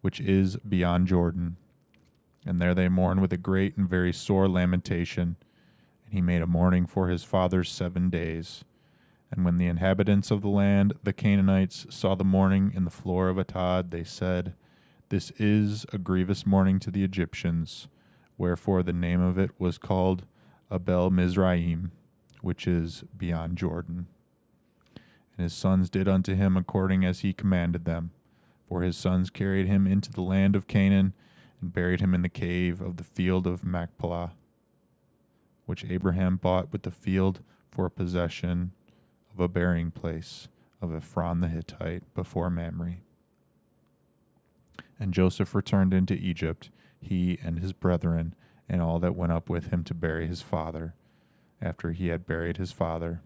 which is beyond Jordan. And there they mourned with a great and very sore lamentation. And he made a mourning for his fathers 7 days. And when the inhabitants of the land, the Canaanites, saw the mourning in the floor of Atad, they said, This is a grievous mourning to the Egyptians. Wherefore the name of it was called Abel Mizraim, which is beyond Jordan. And his sons did unto him according as he commanded them. For his sons carried him into the land of Canaan, and buried him in the cave of the field of Machpelah, which Abraham bought with the field for a possession of a burying place of Ephron the Hittite before Mamre. And Joseph returned into Egypt, he and his brethren, and all that went up with him to bury his father, after he had buried his father.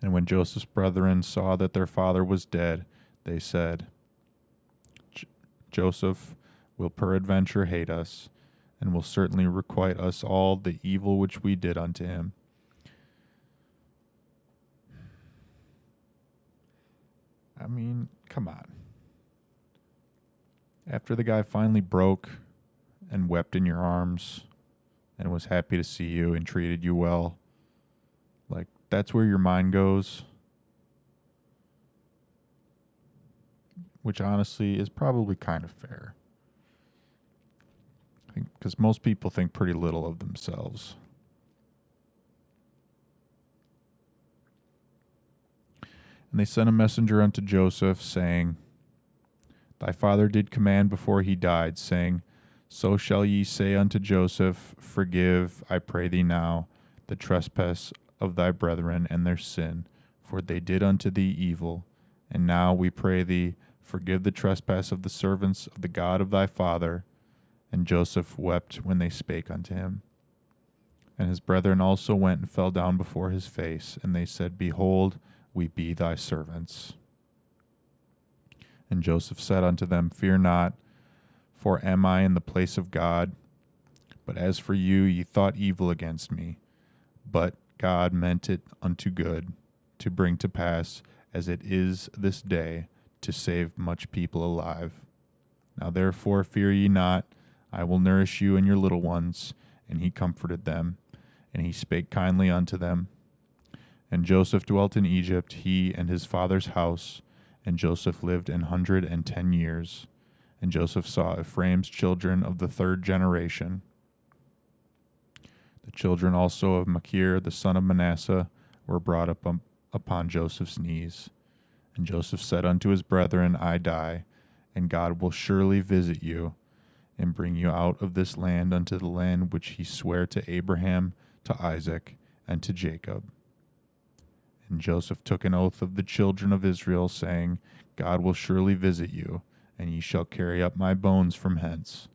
And when Joseph's brethren saw that their father was dead, they said, Joseph will peradventure hate us, and will certainly requite us all the evil which we did unto him. I mean, come on. After the guy finally broke and wept in your arms and was happy to see you and treated you well, like, that's where your mind goes. Which honestly is probably kind of fair. I think because most people think pretty little of themselves. And they sent a messenger unto Joseph, saying, Thy father did command before he died, saying, So shall ye say unto Joseph, Forgive, I pray thee now, the trespass of thy brethren and their sin, for they did unto thee evil. And now we pray thee, forgive the trespass of the servants of the God of thy father. And Joseph wept when they spake unto him. And his brethren also went and fell down before his face, and they said, Behold, we be thy servants. And Joseph said unto them, Fear not, for am I in the place of God? But as for you, ye thought evil against me. But God meant it unto good, to bring to pass, as it is this day, to save much people alive. Now therefore fear ye not, I will nourish you and your little ones. And he comforted them, and he spake kindly unto them. And Joseph dwelt in Egypt, he and his father's house, and Joseph lived 110 years. And Joseph saw Ephraim's children of the 3rd generation. The children also of Machir, the son of Manasseh, were brought up upon Joseph's knees. And Joseph said unto his brethren, I die, and God will surely visit you, and bring you out of this land unto the land which he sware to Abraham, to Isaac, and to Jacob. And Joseph took an oath of the children of Israel, saying, God will surely visit you, and ye shall carry up my bones from hence.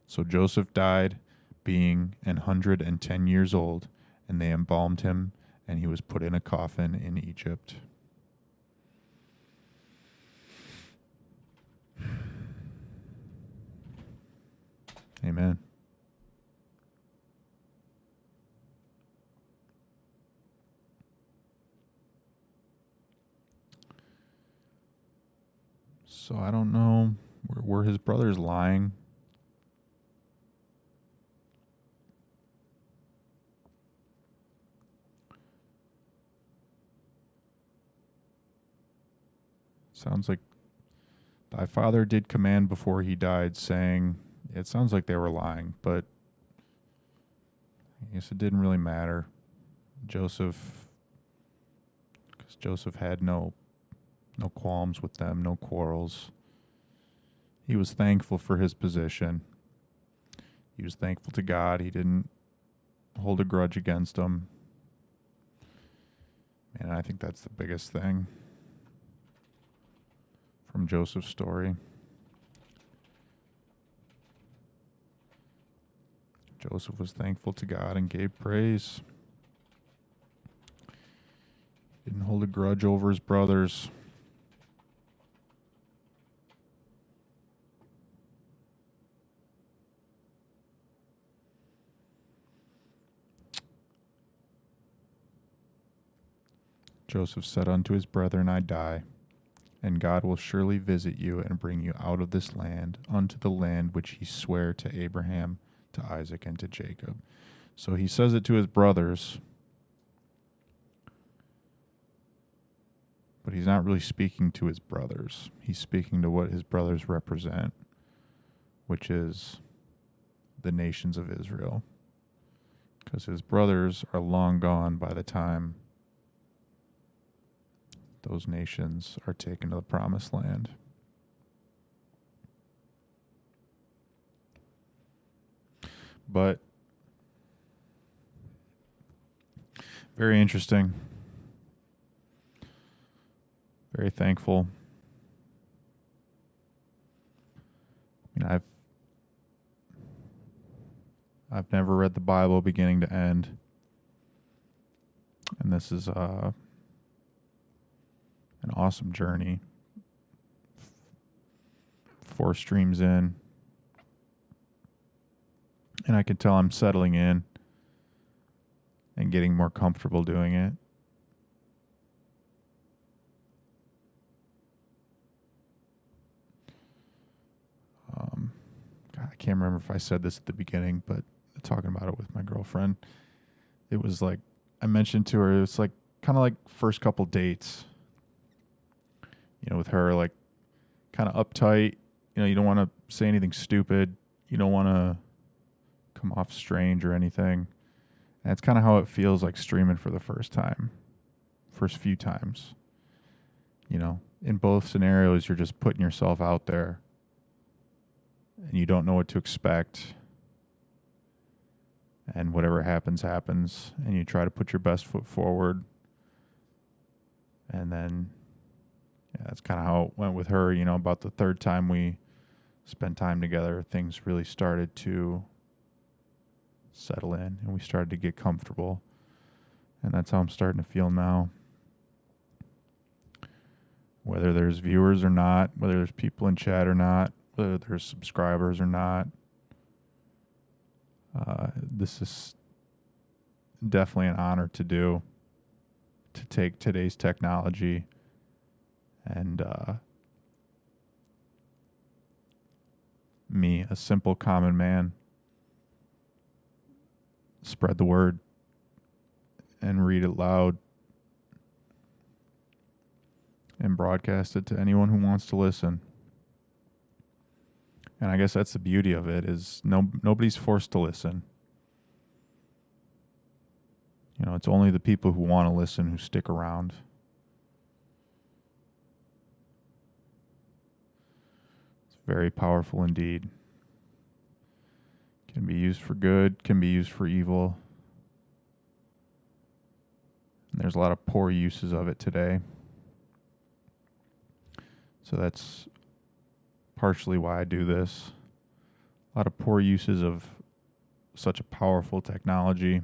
So Joseph died, being 110 years old, and they embalmed him, and he was put in a coffin in Egypt. Amen. So I don't know. Were his brothers lying? Sounds like thy father did command before he died, saying, it sounds like they were lying, but I guess it didn't really matter. Joseph had no qualms with them, no quarrels. He was thankful for his position. He was thankful to God. He didn't hold a grudge against them. And I think that's the biggest thing from Joseph's story. Joseph was thankful to God and gave praise. Didn't hold a grudge over his brothers. Joseph said unto his brethren, I die, and God will surely visit you and bring you out of this land unto the land which he sware to Abraham, to Isaac, and to Jacob. So he says it to his brothers, but he's not really speaking to his brothers. He's speaking to what his brothers represent, which is the nations of Israel. Because his brothers are long gone by the time those nations are taken to the promised land. But very interesting. Very thankful. I mean, I've never read the Bible beginning to end. And this is an awesome journey. 4 streams in. And I can tell I'm settling in and getting more comfortable doing it. I can't remember if I said this at the beginning, but talking about it with my girlfriend, it was like, I mentioned to her, it's like kind of like first couple dates, with her, like kind of uptight, you don't want to say anything stupid. You don't want to come off strange or anything. And it's kind of how it feels like streaming for the first few times. In both scenarios, you're just putting yourself out there and you don't know what to expect. And whatever happens, happens. And you try to put your best foot forward. And then, that's kind of how it went with her. About the third time we spent time together, things really started to settle in and we started to get comfortable. And that's how I'm starting to feel now. Whether there's viewers or not, whether there's people in chat or not, whether there's subscribers or not, this is definitely an honor to do, to take today's technology and me, a simple common man, spread the word and read it loud and broadcast it to anyone who wants to listen. And I guess that's the beauty of it, is nobody's forced to listen. It's only the people who want to listen who stick around. It's very powerful indeed. Can be used for good, can be used for evil. And there's a lot of poor uses of it today. So that's partially why I do this. A lot of poor uses of such a powerful technology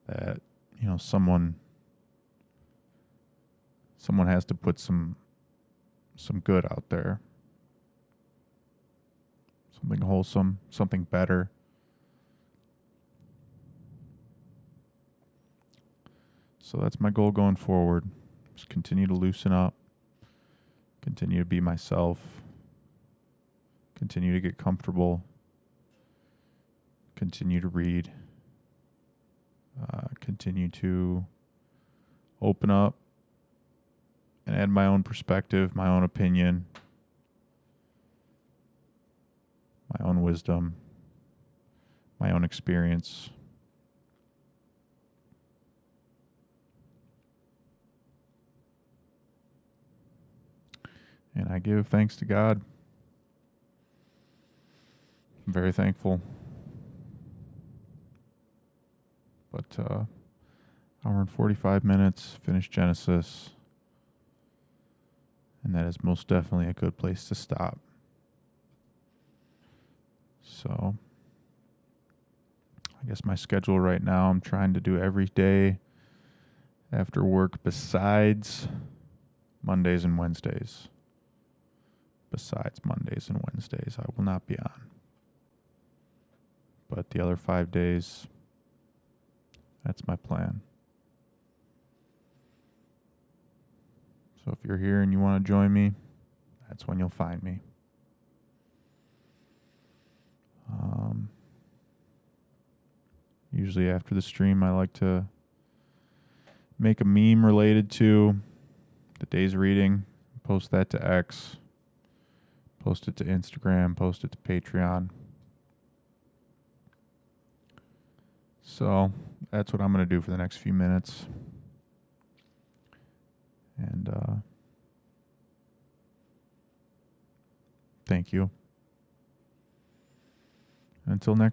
that, someone has to put some good out there. Something wholesome, something better. So that's my goal going forward. Just continue to loosen up, continue to be myself, continue to get comfortable, continue to read, continue to open up and add my own perspective, my own opinion, my own wisdom, my own experience. And I give thanks to God. I'm very thankful. But hour and 45 minutes, finished Genesis. And that is most definitely a good place to stop. So, I guess my schedule right now, I'm trying to do every day after work besides Mondays and Wednesdays. Besides Mondays and Wednesdays, I will not be on. But the other 5 days, that's my plan. So if you're here and you want to join me, that's when you'll find me. Usually after the stream, I like to make a meme related to the day's reading, post that to X, post it to Instagram, post it to Patreon. So that's what I'm going to do for the next few minutes. And thank you. Until next